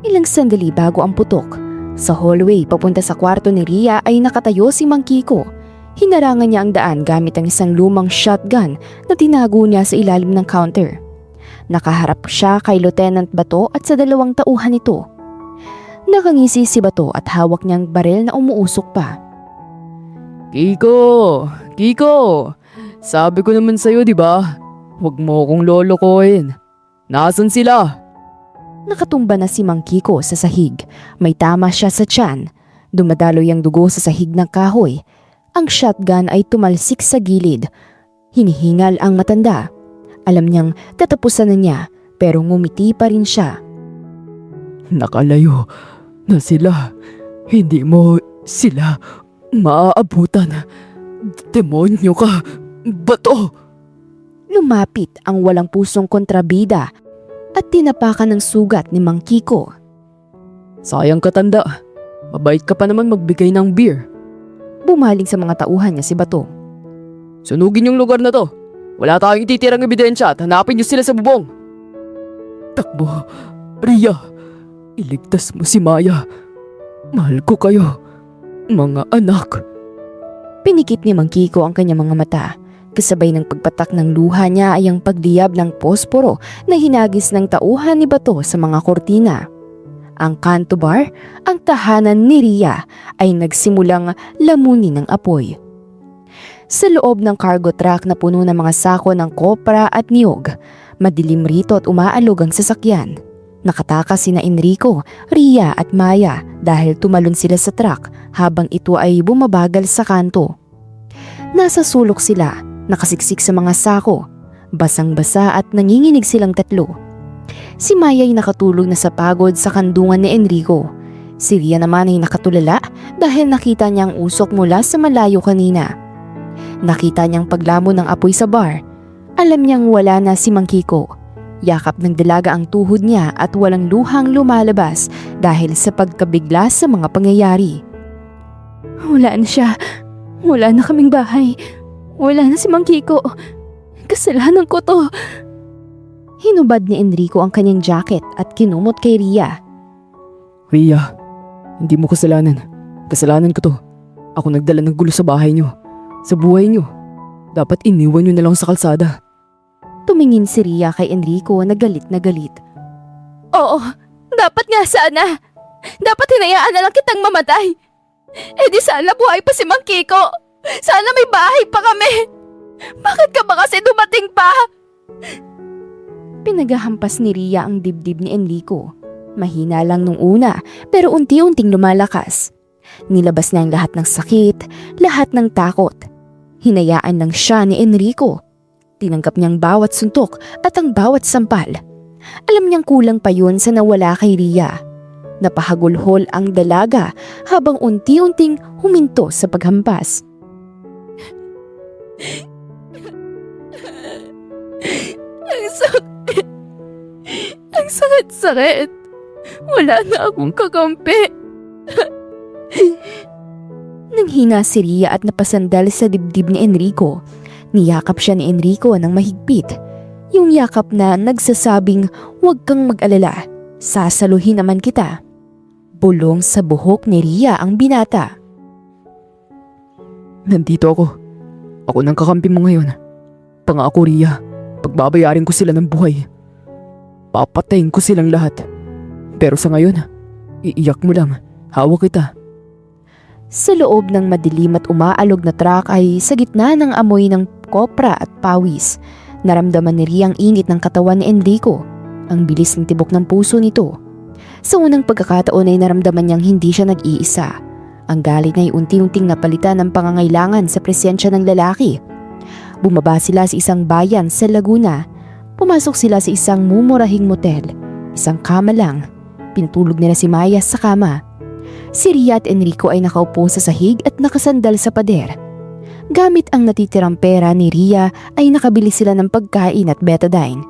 Speaker 1: Ilang sandali bago ang putok. Sa hallway papunta sa kwarto ni Ria ay nakatayo si Mang Kiko. Hinarangan niya ang daan gamit ang isang lumang shotgun na tinago niya sa ilalim ng counter. Nakaharap siya kay Lieutenant Bato at sa 2 tauhan nito. Nakangisi si Bato at hawak niyang baril na umuusok pa.
Speaker 2: Kiko! Kiko! Sabi ko naman sa'yo, di ba? Huwag mo akong lolokohin. Nasaan sila?
Speaker 1: Nakatumba na si Mang Kiko sa sahig. May tama siya sa tiyan. Dumadaloy ang dugo sa sahig ng kahoy. Ang shotgun ay tumalsik sa gilid. Hinihingal ang matanda. Alam niyang tatapusan na niya pero ngumiti pa rin siya.
Speaker 2: Nakalayo na sila. Hindi mo sila maaabutan. Demonyo ka, Bato!
Speaker 1: Lumapit ang walang pusong kontrabida at tinapakan ng sugat ni Mang Kiko.
Speaker 2: Sayang ka, tanda. Mabait ka pa naman magbigay ng beer.
Speaker 1: Bumaling sa mga tauhan niya si Bato.
Speaker 2: Sunugin yung lugar na to. Wala tayong ititirang ebidensya at hanapin niyo sila sa bubong. Takbo, Ria. Iligtas mo si Maya. Mahal ko kayo, mga anak.
Speaker 1: Pinikit ni Mang Kiko ang kanyang mga mata. Kasabay ng pagpatak ng luha niya ay ang pagliyab ng posporo na hinagis ng tauhan ni Bato sa mga kortina. Ang kanto bar, ang tahanan ni Ria, ay nagsimulang lamunin ng apoy. Sa loob ng cargo truck na puno ng mga sako ng kopra at niyog, madilim rito at umaalog ang sasakyan. Nakatakas sina Enrico, Ria at Maya dahil tumalon sila sa truck habang ito ay bumabagal sa kanto. Nasa sulok sila, nakasiksik sa mga sako, basang-basa at nanginginig silang tatlo. Si Maya ay nakatulog na sa pagod sa kandungan ni Enrico. Si Ria naman ay nakatulala dahil nakita niya ang usok mula sa malayo kanina. Nakita niyang paglamon ng apoy sa bar. Alam niyang wala na si Mang Kiko. Yakap ng dalaga ang tuhod niya at walang luhang lumalabas dahil sa pagkabigla sa mga pangyayari. Wala na siya. Wala na kaming bahay. Wala na si Mang Kiko. Kasalanan ko to. Hinubad ni Enrico ang kanyang jacket at kinumot kay Ria.
Speaker 2: Ria, hindi mo kasalanan. Kasalanan ko to. Ako nagdala ng gulo sa bahay niyo. Sa buhay niyo. Dapat iniwan niyo na lang sa kalsada.
Speaker 1: Tumingin si Ria kay Enrico na galit na galit. Oo, dapat nga sana. Dapat hinayaan na lang kitang mamatay. Eh di sana buhay pa si Mang Kiko. Sana may bahay pa kami. Bakit ka ba kasi dumating pa? Pinagahampas ni Ria ang dibdib ni Enrico. Mahina lang nung una pero unti-unting lumalakas. Nilabas na ang lahat ng sakit, lahat ng takot. Hinayaan lang siya ni Enrico. Tinanggap niyang bawat suntok at ang bawat sampal. Alam niyang kulang pa yun sa nawala kay Ria. Napahagulhol ang dalaga habang unti-unting huminto sa paghampas. Ang sakit. Ang sakit-sakit. Wala na akong kakampi. Nanghina si Ria at napasandal sa dibdib ni Enrico. Niyakap siya ni Enrico ng mahigpit. Yung yakap na nagsasabing huwag kang mag-alala, sasaluhin naman kita. Bulong sa buhok ni Ria ang binata.
Speaker 2: Nandito ako. Ako nang kakampi mo ngayon. Pangako Ria, pagbabayarin ko sila ng buhay. Papatayin ko silang lahat. Pero sa ngayon, iiyak mo lang. Hawak kita.
Speaker 1: Sa loob ng madilim at umaalog na truck ay sa gitna ng amoy ng kopra at pawis. Naramdaman ni Ria ang init ng katawan ni Enrico. Ang bilis ng tibok ng puso nito. Sa unang pagkakataon ay naramdaman niyang hindi siya nag-iisa. Ang galit ay unti-unting napalitan ng pangangailangan sa presensya ng lalaki. Bumaba sila sa isang bayan sa Laguna. Pumasok sila sa isang mumurahing motel. Isang kama lang. Pinatulog nila si Maya sa kama. Si Ria at Enrico ay nakaupo sa sahig at nakasandal sa pader. Gamit ang natitirang pera ni Ria ay nakabili sila ng pagkain at betadine.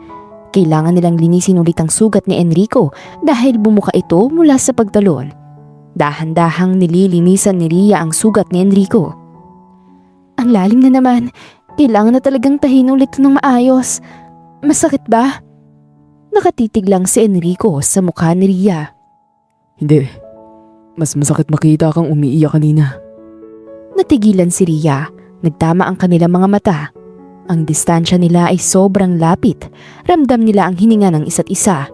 Speaker 1: Kailangan nilang linisin ulit ang sugat ni Enrico dahil bumuka ito mula sa pagtalon. Dahan-dahang nililinisan ni Ria ang sugat ni Enrico. Ang lalim na naman. Kailangan na talagang tahin ulit ng maayos. Masakit ba? Nakatitig lang si Enrico sa mukha ni Ria.
Speaker 2: Hindi. Mas masakit makita kang umiiyak kanina.
Speaker 1: Natigilan si Ria. Nagtama ang kanilang mga mata. Ang distansya nila ay sobrang lapit. Ramdam nila ang hininga ng isa't isa.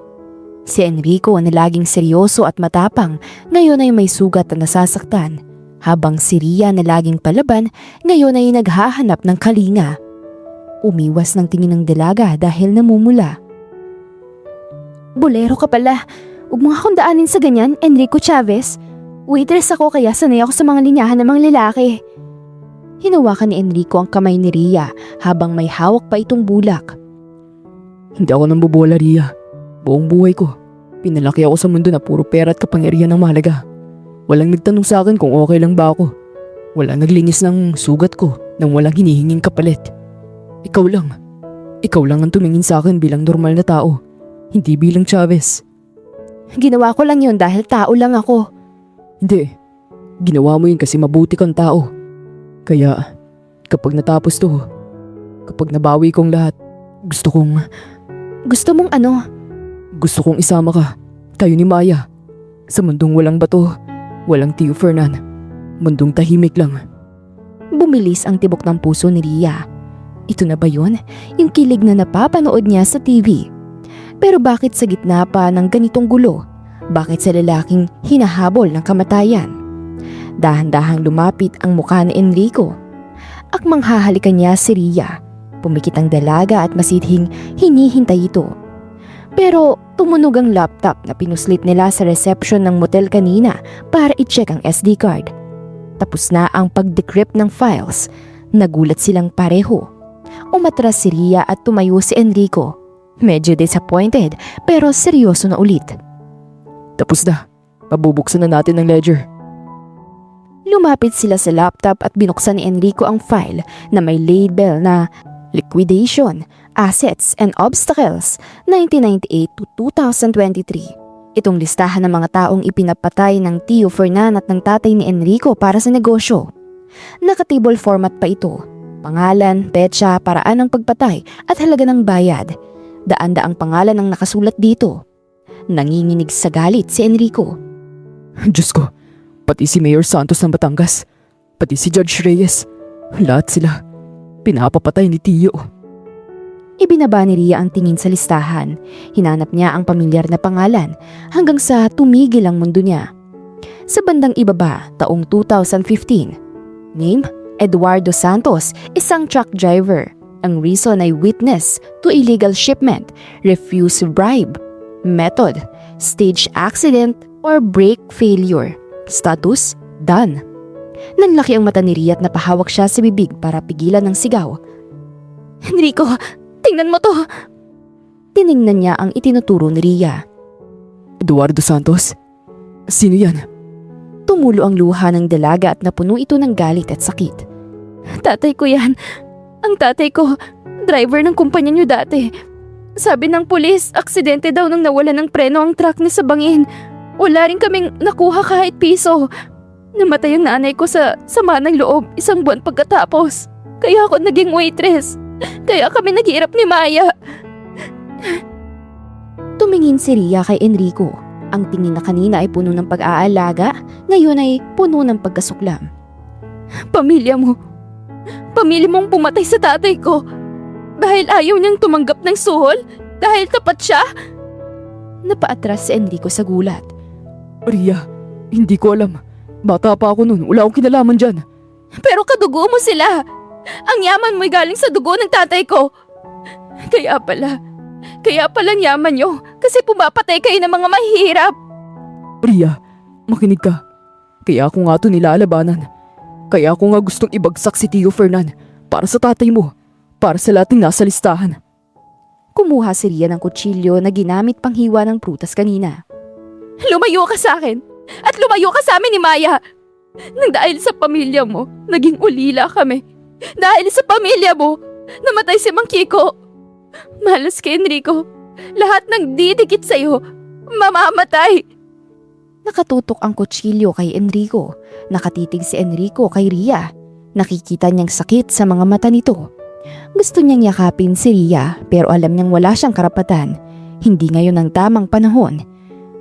Speaker 1: Si Enrico na laging seryoso at matapang, ngayon ay may sugat na nasasaktan. Habang si Ria na laging palaban, ngayon ay naghahanap ng kalinga. Umiwas ng tingin ng dalaga dahil namumula. Bolero ka pala. Huwag mo akong daanin sa ganyan, Enrico Chavez. Waitress ako kaya sanay ako sa mga linyahan ng mga lalaki. Hinawakan ni Enrico ang kamay ni Ria habang may hawak pa itong bulak.
Speaker 2: Hindi ako nang bubola, Ria. Buong buhay ko, pinalaki ako sa mundo na puro pera at kapangyarihan ng mahalaga. Walang nagtanong sa akin kung okay lang ba ako. Walang naglinis ng sugat ko nang walang hinihinging kapalit. Ikaw lang. Ikaw lang ang tumingin sa akin bilang normal na tao. Hindi bilang Chavez.
Speaker 1: Ginawa ko lang yun dahil tao lang ako.
Speaker 2: Hindi. Ginawa mo yun kasi mabuti kang tao. Kaya, kapag natapos to, kapag nabawi kong lahat, gusto kong...
Speaker 1: Gusto mong ano?
Speaker 2: Gusto kong isama ka, tayo ni Maya. Sa mundong walang bato, walang Tio Fernan. Mundong tahimik lang.
Speaker 1: Bumilis ang tibok ng puso ni Ria. Ito na ba yun? Yung kilig na napapanood niya sa TV. Pero bakit sa gitna pa ng ganitong gulo? Bakit sa lalaking hinahabol ng kamatayan? Dahan-dahang lumapit ang mukha ni Enrico. Akmang hahalikan niya si Ria. Pumikit ang dalaga at masithing hinihintay ito. Pero tumunog ang laptop na pinuslit nila sa reception ng motel kanina para i-check ang SD card. Tapos na ang pag-decrypt ng files. Nagulat silang pareho. Umatras si Ria at tumayo si Enrico. Medyo disappointed pero seryoso na ulit.
Speaker 2: Tapos na. Pabubuksan na natin ang ledger.
Speaker 1: Lumapit sila sa laptop at binuksan ni Enrico ang file na may label na Liquidation, Assets and Obstacles 1998 to 2023. Itong listahan ng mga taong ipinapatay ng Tio Fernan at ng tatay ni Enrico para sa negosyo. Naka-table format pa ito. Pangalan, petsa, paraan ng pagpatay at halaga ng bayad. Daan-daang pangalan ang nakasulat dito. Nanginginig sa galit si Enrico.
Speaker 2: Diyos ko, pati si Mayor Santos ng Batangas, pati si Judge Reyes, lahat sila pinapapatay ni Tio.
Speaker 1: Ibinaba ni Ria ang tingin sa listahan. Hinanap niya ang pamilyar na pangalan hanggang sa tumigil ang mundo niya. Sa bandang ibaba, taong 2015. Name, Eduardo Santos, isang truck driver. Ang reason ay witness to illegal shipment, refuse bribe. Method, stage accident or brake failure. Status, done. Nanlaki ang mata ni Ria at napahawak siya sa bibig para pigilan ng sigaw. Enrico, tingnan mo to! Tiningnan niya ang itinuturo ni Ria.
Speaker 2: Eduardo Santos? Sino yan?
Speaker 1: Tumulo ang luha ng dalaga at napuno ito ng galit at sakit. Tatay ko yan. Ang tatay ko, driver ng kumpanya niyo dati. Sabi ng pulis, aksidente daw nang nawala ng preno ang truck niya sa bangin. Wala rin kaming nakuha kahit piso. Namatay ang nanay ko sa sama ng loob 1 buwan pagkatapos. Kaya ako naging waitress. Kaya kami naghirap ni Maya. Tumingin si Ria kay Enrico. Ang tingin na kanina ay puno ng pag-aalaga, ngayon ay puno ng pagkasuklam. Pamilya mong pumatay sa tatay ko. Dahil ayaw niyang tumanggap ng suhol? Dahil tapat siya? Napaatras si Enrico sa gulat.
Speaker 2: Ria, hindi ko alam. Bata pa ako nun, wala akong kinalaman dyan.
Speaker 1: Pero kadugo mo sila. Ang yaman mo'y galing sa dugo ng tatay ko. Kaya palang yaman niyo kasi pumapatay kayo ng mga mahihirap.
Speaker 2: Ria, makinig ka. Kaya ako nga ito nilalabanan. Kaya ako nga gustong ibagsak si Tio Fernan para sa tatay mo, para sa lahat ng nasa listahan.
Speaker 1: Kumuha si Ria ng kutsilyo na ginamit pang hiwa ng prutas kanina. Lumayo ka sa akin at lumayo ka sa amin ni Maya. Nang dahil sa pamilya mo, naging ulila kami. Dahil sa pamilya mo, namatay si Mang Kiko. Malas kay Enrico, lahat ng didikit sa'yo, mamamatay. Nakatutok ang kutsilyo kay Enrico. Nakatitig si Enrico kay Ria. Nakikita niyang sakit sa mga mata nito. Gusto niyang yakapin si Ria pero alam niyang wala siyang karapatan. Hindi ngayon ang tamang panahon.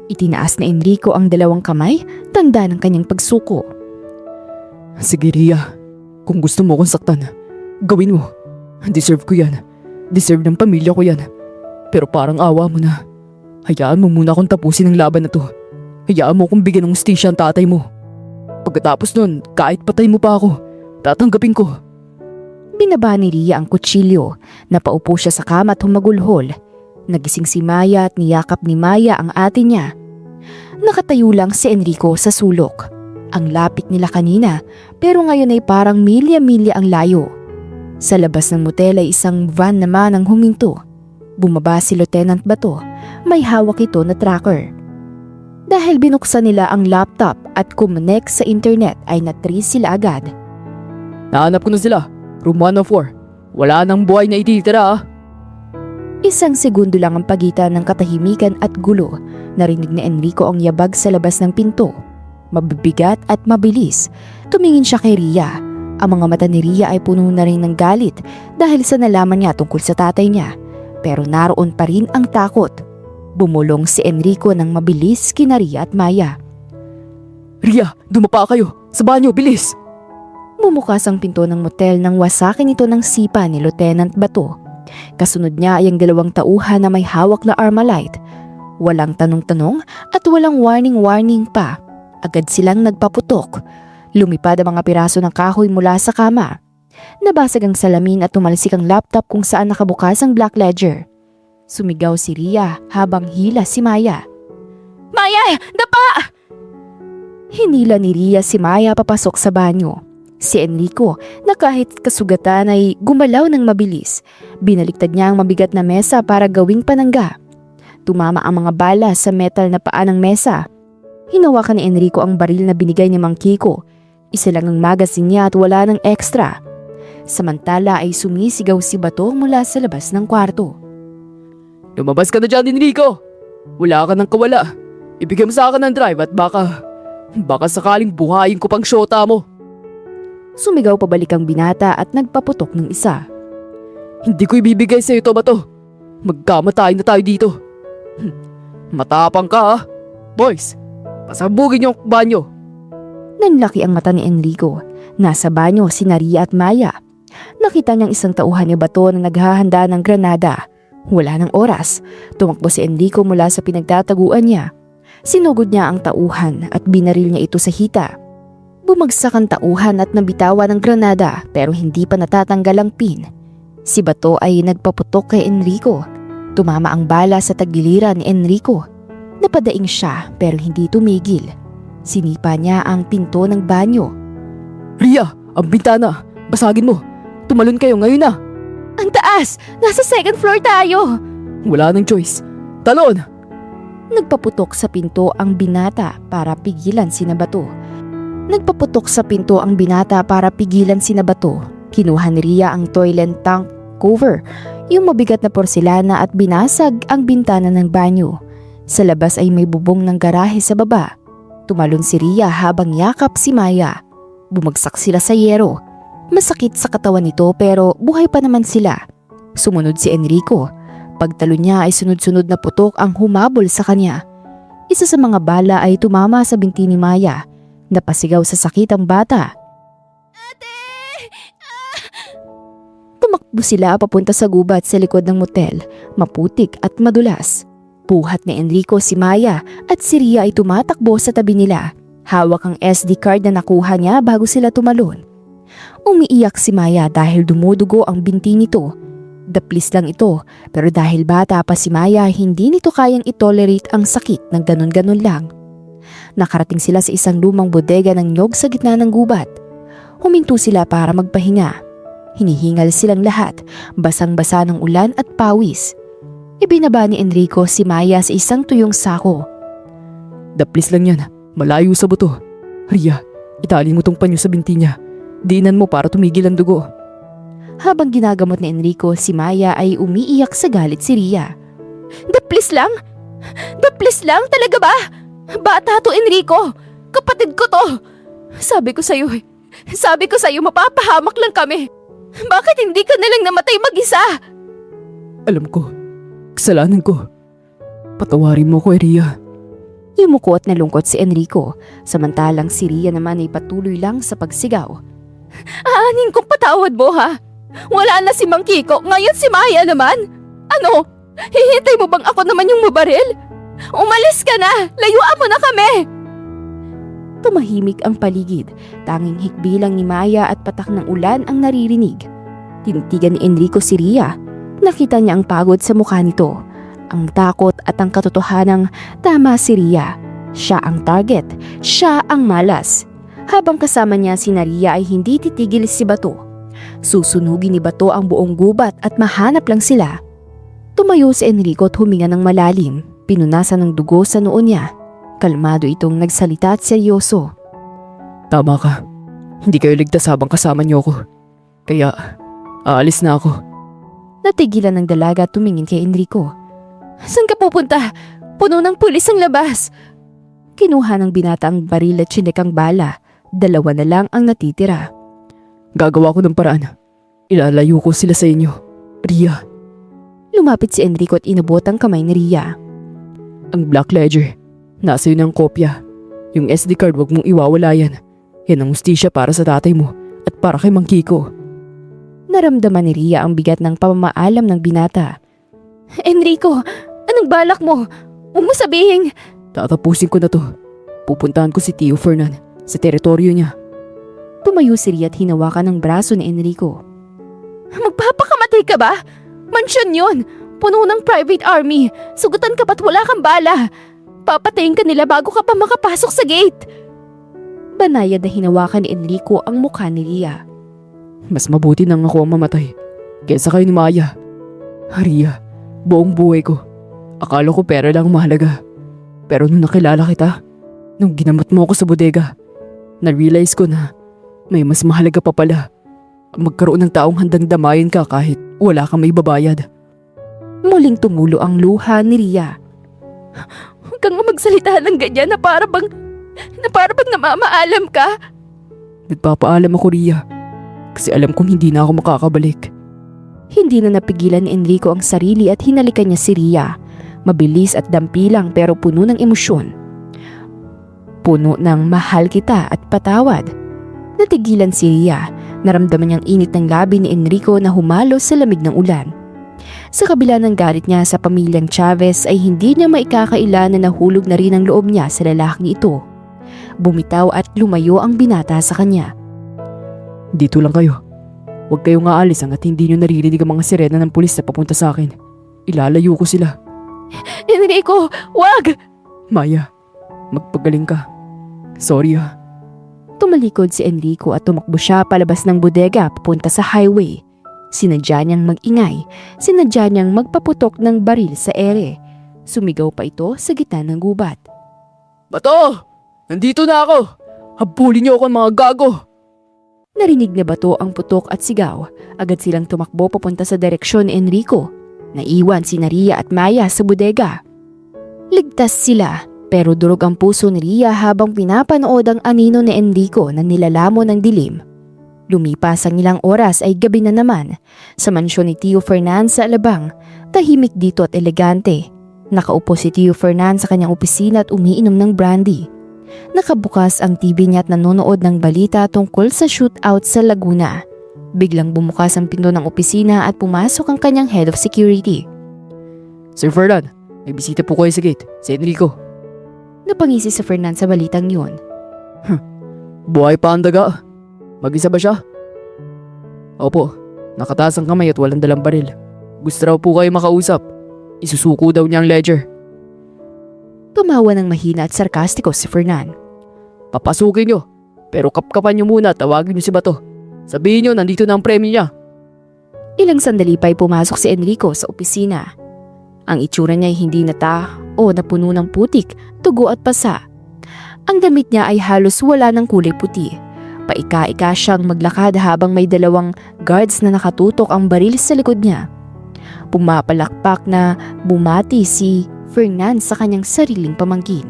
Speaker 1: Itinaas na Enrico ang 2 kamay, tanda ng kanyang pagsuko.
Speaker 2: Sige Ria, kung gusto mo akong saktan, gawin mo. Deserve ko yan. Deserve ng pamilya ko yan. Pero parang awa mo na. Hayaan mo muna akong tapusin ang laban na to. Hayaan mo akong bigyan ng hustisya ang tatay mo. Pagkatapos nun, kahit patay mo pa ako, tatanggapin ko.
Speaker 1: Binaba ni Ria ang kutsilyo. Napaupo siya sa kama at humagulhol. Nagising si Maya at niyakap ni Maya ang ate niya. Nakatayo lang si Enrico sa sulok. Ang lapit nila kanina pero ngayon ay parang milya-milya ang layo. Sa labas ng motel ay isang van naman ang huminto. Bumaba si Lieutenant Bato. May hawak ito na tracker. Dahil binuksan nila ang laptop at kumonek sa internet ay na-trace sila agad.
Speaker 2: Nahanap ko na sila. Room 104. Wala nang buhay na ititira.
Speaker 1: 1 segundo lang ang pagitan ng katahimikan at gulo. Narinig ni Enrico ang yabag sa labas ng pinto. Mabibigat at mabilis. Tumingin siya kay Ria. Ang mga mata ni Ria ay puno na rin ng galit dahil sa nalaman niya tungkol sa tatay niya. Pero naroon pa rin ang takot. Bumulong si Enrico ng mabilis kina Ria at Maya.
Speaker 2: Ria, dumapa kayo. Sa banyo, bilis!
Speaker 1: Bumukas ang pinto ng motel nang wasakin ito ng sipa ni Lieutenant Bato. Kasunod niya ay ang 2 tauhan na may hawak na Armalite. Walang tanong-tanong at walang warning pa. Agad silang nagpaputok. Lumipad ang mga piraso ng kahoy mula sa kama. Nabasag ang salamin at tumalsik ang laptop kung saan nakabukas ang Black Ledger. Sumigaw si Ria habang hila si Maya. Maya! Dapa! Hinila ni Ria si Maya papasok sa banyo. Si Enrico na kahit kasugatan ay gumalaw ng mabilis. Binaliktad niya ang mabigat na mesa para gawing panangga. Tumama ang mga bala sa metal na paa ng mesa. Hinawakan ni Enrico ang baril na binigay ni Mang Kiko. Isa lang ang magazine niya at wala ng extra. Samantala ay sumisigaw si Bato mula sa labas ng kwarto.
Speaker 2: Lumabas ka na dyan, Enrico! Wala ka ng kawala. Ibigay mo sa akin ng drive at baka sakaling buhayin ko pang syota mo.
Speaker 1: Sumigaw pabalik ang binata at nagpaputok ng isa.
Speaker 2: Hindi ko ibibigay sa ito, Bato. Magkamatay na tayo dito. Matapang ka ha. Boys, pasabugin niyo ang banyo.
Speaker 1: Nanlaki ang mata ni Enrico. Nasa banyo si Ria at Maya. Nakita niyang isang tauhan ni bato na naghahanda ng granada. Wala ng oras. Tumakbo si Enrico mula sa pinagtataguan niya. Sinugod niya ang tauhan at binaril niya ito sa hita. Bumagsak ang tauhan at nabitawan ng granada pero hindi pa natatanggal ang pin. Si Bato ay nagpaputok kay Enrico. Tumama ang bala sa tagiliran ni Enrico. Napadaing siya pero hindi tumigil. Sinipa niya ang pinto ng banyo.
Speaker 2: Ria, ang bintana. Basagin mo. Tumalon kayo ngayon na.
Speaker 1: Ang taas! Nasa second floor tayo!
Speaker 2: Wala nang choice. Talon!
Speaker 1: Nagpaputok sa pinto ang binata para pigilan si Bato. Kinuha ni Ria ang toilet tank cover, yung mabigat na porselana at binasag ang bintana ng banyo. Sa labas ay may bubong ng garahe sa baba. Tumalon si Ria habang yakap si Maya. Bumagsak sila sa yero. Masakit sa katawan nito pero buhay pa naman sila. Sumunod si Enrico. Pagtalo niya ay sunod-sunod na putok ang humabol sa kanya. Isa sa mga bala ay tumama sa binti ni Maya. Napasigaw sa sakit ang bata. Ate! Tumakbo sila papunta sa gubat sa likod ng motel. Maputik at madulas. Buhat ni Enrico si Maya at si Ria ay tumatakbo sa tabi nila. Hawak ang SD card na nakuha niya bago sila tumalon. Umiiyak si Maya dahil dumudugo ang binti nito. Daplis lang ito pero dahil bata pa si Maya hindi nito kayang itolerate ang sakit ng ganon-ganon lang. Nakarating sila sa isang lumang bodega ng nyog sa gitna ng gubat. Huminto sila para magpahinga. Hinihingal silang lahat, basang-basa ng ulan at pawis. Ibinaba ni Enrico si Maya sa isang tuyong sako.
Speaker 2: Daplis lang yan. Malayo sa buto. Ria, itali mo tong panyo sa binti niya. Diinan mo para tumigil ang dugo.
Speaker 1: Habang ginagamot ni Enrico, si Maya ay umiiyak sa galit si Ria. Daplis lang? Daplis lang? Talaga ba? Bata to, Enrico. Kapatid ko to. Sabi ko sa'yo mapapahamak lang kami. Bakit hindi ka nalang namatay mag-isa?
Speaker 2: Alam ko. Kasalanan ko. Patawarin mo ko, Ria.
Speaker 1: Yumuko at nalungkot si Enrico. Samantalang si Ria naman ay patuloy lang sa pagsigaw. Aanin kong patawad mo ha? Wala na si Mang Kiko, ngayon si Maya naman. Ano? Hihintay mo bang ako naman yung mabaril? Umalis ka na! Layuan mo na kami! Tumahimik ang paligid. Tanging hikbilang ni Maya at patak ng ulan ang naririnig. Tinitigan ni Enrico si Ria. Nakita niya ang pagod sa mukha nito. Ang takot at ang katotohanang tama si Ria. Siya ang target. Siya ang malas. Habang kasama niya si Ria ay hindi titigil si Bato. Susunugin ni Bato ang buong gubat at mahanap lang sila. Tumayo si Enrico at huminga ng malalim. Pinunasan ng dugo sa noo niya. Kalmado itong nagsalita at seryoso.
Speaker 2: Tama ka. Hindi kayo ligtas habang kasama niyo ako. Kaya, aalis na ako.
Speaker 1: Natigilan ng dalaga at tumingin kay Enrico. Saan ka pupunta? Puno ng pulis ang labas. Kinuha ng binata ang baril at chinek ang bala. 2 na lang ang natitira.
Speaker 2: Gagawa ko ng paraan. Ilalayo ko sila sa inyo. Ria.
Speaker 1: Lumapit si Enrico at inabot ang kamay ni Ria.
Speaker 2: Ang Black Ledger. Nasa yun ang kopya. Yung SD card wag mong iwawala yan. Yan ang hustisya para sa tatay mo at para kay Mang Kiko.
Speaker 1: Naramdaman ni Ria ang bigat ng pamamaalam ng binata. Enrico, anong balak mo? Huwag mo sabihin.
Speaker 2: Tatapusin ko na to. Pupuntahan ko si Tio Fernan sa teritoryo niya.
Speaker 1: Tumayo si Ria at hinawakan ng braso ni Enrico. Magpapakamatay ka ba? Mansyon yun. Puno ng private army. Sugutan ka ba't wala kang bala? Papatayin ka nila bago ka pa makapasok sa gate. Banayad na hinawakan ni Enrico ang mukha ni Ria.
Speaker 2: Mas mabuti nang ako ang mamatay kaysa kayo ni Maya. Ria, buong buhay ko. Akala ko pera lang mahalaga. Pero nung nakilala kita, nung ginamot mo ako sa bodega, na-realize ko na may mas mahalaga pa pala. Magkaroon ng taong handang damayan ka kahit wala kang may babayad.
Speaker 1: Muling tumulo ang luha ni Ria. Huwag kang magsalita ng ganyan na para bang namamaalam ka.
Speaker 2: Nagpapaalam ako, Ria. Kasi alam kong hindi na ako makakabalik.
Speaker 1: Hindi na napigilan ni Enrico ang sarili at hinalikan niya si Ria. Mabilis at dampilang pero puno ng emosyon. Puno ng mahal kita at patawad. Natigilan si Ria. Naramdaman niyang init ng labi ni Enrico na humalo sa lamig ng ulan. Sa kabila ng galit niya sa pamilyang Chavez ay hindi niya maikakaila na nahulog na rin ang loob niya sa lalaking ito. Bumitaw at lumayo ang binata sa kanya.
Speaker 2: Dito lang kayo. Huwag kayong aalis hanggat hindi nyo naririnig ang mga sirena ng pulis na papunta sa akin. Ilalayo ko sila.
Speaker 1: Enrico, wag!
Speaker 2: Maya, magpagaling ka. Sorry ha.
Speaker 1: Tumalikod si Enrico at tumakbo siya palabas ng bodega papunta sa highway. Sinadya niyang mag-ingay, sinadya niyang magpaputok ng baril sa ere. Sumigaw pa ito sa gitna ng gubat.
Speaker 2: Bato! Nandito na ako! Habulin niyo ako mga gago!
Speaker 1: Narinig na Bato ang putok at sigaw. Agad silang tumakbo papunta sa direksyon ni Enrico. Naiwan si Ria at Maya sa bodega. Ligtas sila, pero durog ang puso ni Ria habang pinapanood ang anino ni Enrico na nilalamon ng dilim. Lumipas ang ilang oras ay gabi na naman. Sa mansyon ni Tio Fernan sa Alabang, tahimik dito at elegante. Nakaupo si Tio Fernan sa kanyang opisina at umiinom ng brandy. Nakabukas ang TV niya at nanonood ng balita tungkol sa shootout sa Laguna. Biglang bumukas ang pinto ng opisina at pumasok ang kanyang head of security.
Speaker 2: Sir Fernan, may bisita po kayo sa gate. Si Enrico.
Speaker 1: Napangisi si Fernan sa balitang yun.
Speaker 2: Buhay pa ang daga. Mag-isa ba siya? Opo, nakataas ang kamay at walang dalang baril. Gusto raw po kayo makausap. Isusuko daw niya ang ledger.
Speaker 1: Tumawa ng mahina at sarkastiko si Fernan.
Speaker 2: Papasukin niyo, pero kapkapan niyo muna at tawagin niyo si Bato. Sabihin niyo nandito na ang premyo niya.
Speaker 1: Ilang sandali pa ay pumasok si Enrico sa opisina. Ang itsura niya ay hindi o napuno ng putik, tugo at pasa. Ang damit niya ay halos wala ng kulay puti. Paika-ika siyang maglakad habang may dalawang guards na nakatutok ang baril sa likod niya. Pumapalakpak na bumati si Fernan sa kanyang sariling pamangkin.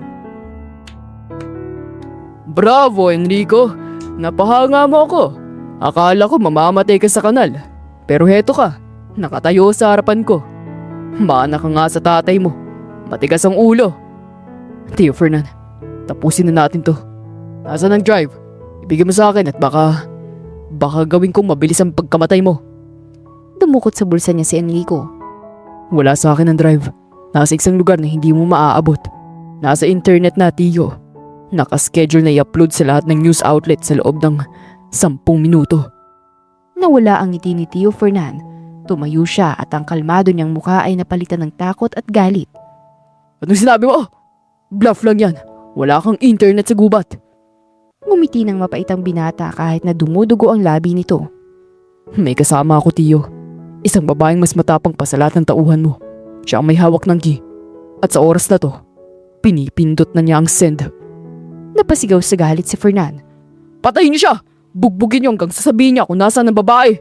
Speaker 2: Bravo, Enrico! Napahanga mo ako. Akala ko mamamatay ka sa kanal. Pero heto ka, nakatayo sa harapan ko. Mana ka nga sa tatay mo. Matigas ang ulo. Tio Fernan, tapusin na natin to. Nasaan ang drive? Ibigay mo sa akin at baka gawin kong mabilis ang pagkamatay mo.
Speaker 1: Dumukot sa bulsa niya si Enrico.
Speaker 2: Wala sa akin ang drive. Nasa isang lugar na hindi mo maaabot. Nasa internet na, Tio. Nakaschedule na i-upload sa lahat ng news outlet sa loob ng 10 minuto.
Speaker 1: Nawala ang ngiti ni Tio Fernan. Tumayo siya at ang kalmado niyang mukha ay napalitan ng takot at galit.
Speaker 2: Anong sinabi mo? Bluff lang yan. Wala kang internet sa gubat.
Speaker 1: Ngumiti ng mapaitang binata kahit na dumudugo ang labi nito.
Speaker 2: May kasama ako, Tio. Isang babaeng mas matapang pa sa lahat ng tauhan mo. Siya ang may hawak ng key. At sa oras na to, pinipindot na niya ang send.
Speaker 1: Napasigaw sa galit si Fernan.
Speaker 2: Patayin niyo siya! Bugbugin niyo hanggang sasabihin niya kung nasaan ang babae.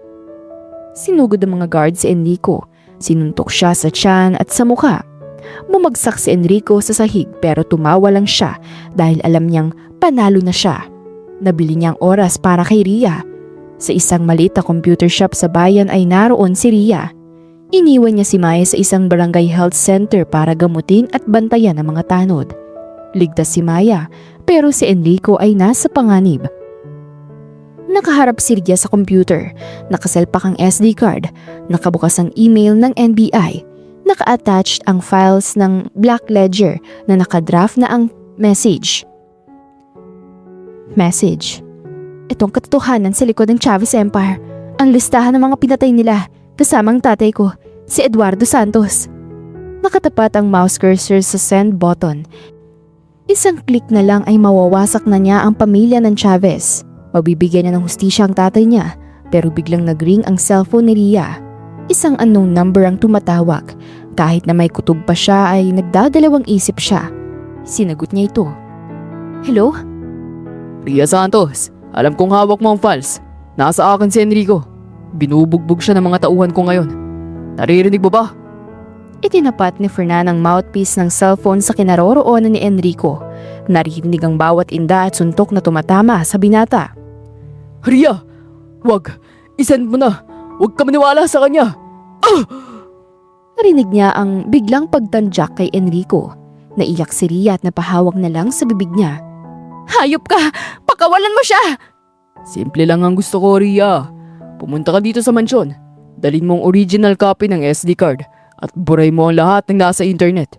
Speaker 1: Sinugod ng mga guards si Enrico. Sinuntok siya sa tiyan at sa mukha. Bumagsak si Enrico sa sahig pero tumawa lang siya dahil alam niyang panalo na siya. Nabili niya ang oras para kay Ria. Sa isang maliit na computer shop sa bayan ay naroon si Ria. Iniwan niya si Maya sa isang barangay health center para gamutin at bantayan ang mga tanod. Ligtas si Maya pero si Enrico ay nasa panganib. Nakaharap si Ria sa computer, nakaselpak ang SD card, nakabukas ang email ng NBI, naka-attached ang files ng Black Ledger na nakadraft na ang message. Message. Itong katotohanan sa likod ng Chavez Empire. Ang listahan ng mga pinatay nila, kasamang tatay ko, si Eduardo Santos. Nakatapat ang mouse cursor sa send button. Isang click na lang ay mawawasak na niya ang pamilya ng Chavez. Mabibigyan niya ng hustisya ang tatay niya, pero biglang nag-ring ang cellphone ni Ria. Isang unknown number ang tumatawag. Kahit na may kutob pa siya ay nagdadalawang isip siya. Sinagot niya ito. Hello?
Speaker 2: Ria Santos, alam kong hawak mo ang files. Nasa akin si Enrico. Binubugbog siya ng mga tauhan ko ngayon. Naririnig mo ba?
Speaker 1: Itinapat ni Fernan ang mouthpiece ng cellphone sa kinaroroonan ni Enrico. Naririnig ang bawat inda at suntok na tumatama sa binata.
Speaker 2: Ria, wag. Isend mo na. Huwag ka maniwala sa kanya.
Speaker 1: Narinig niya ang biglang pagtadyak kay Enrico. Naiyak si Ria at napahawak na lang sa bibig niya. Hayop ka! Pakawalan mo siya!
Speaker 2: Simple lang ang gusto ko, Ria. Pumunta ka dito sa mansyon. Dalhin mo ang original copy ng SD card at buray mo ang lahat ng nasa internet.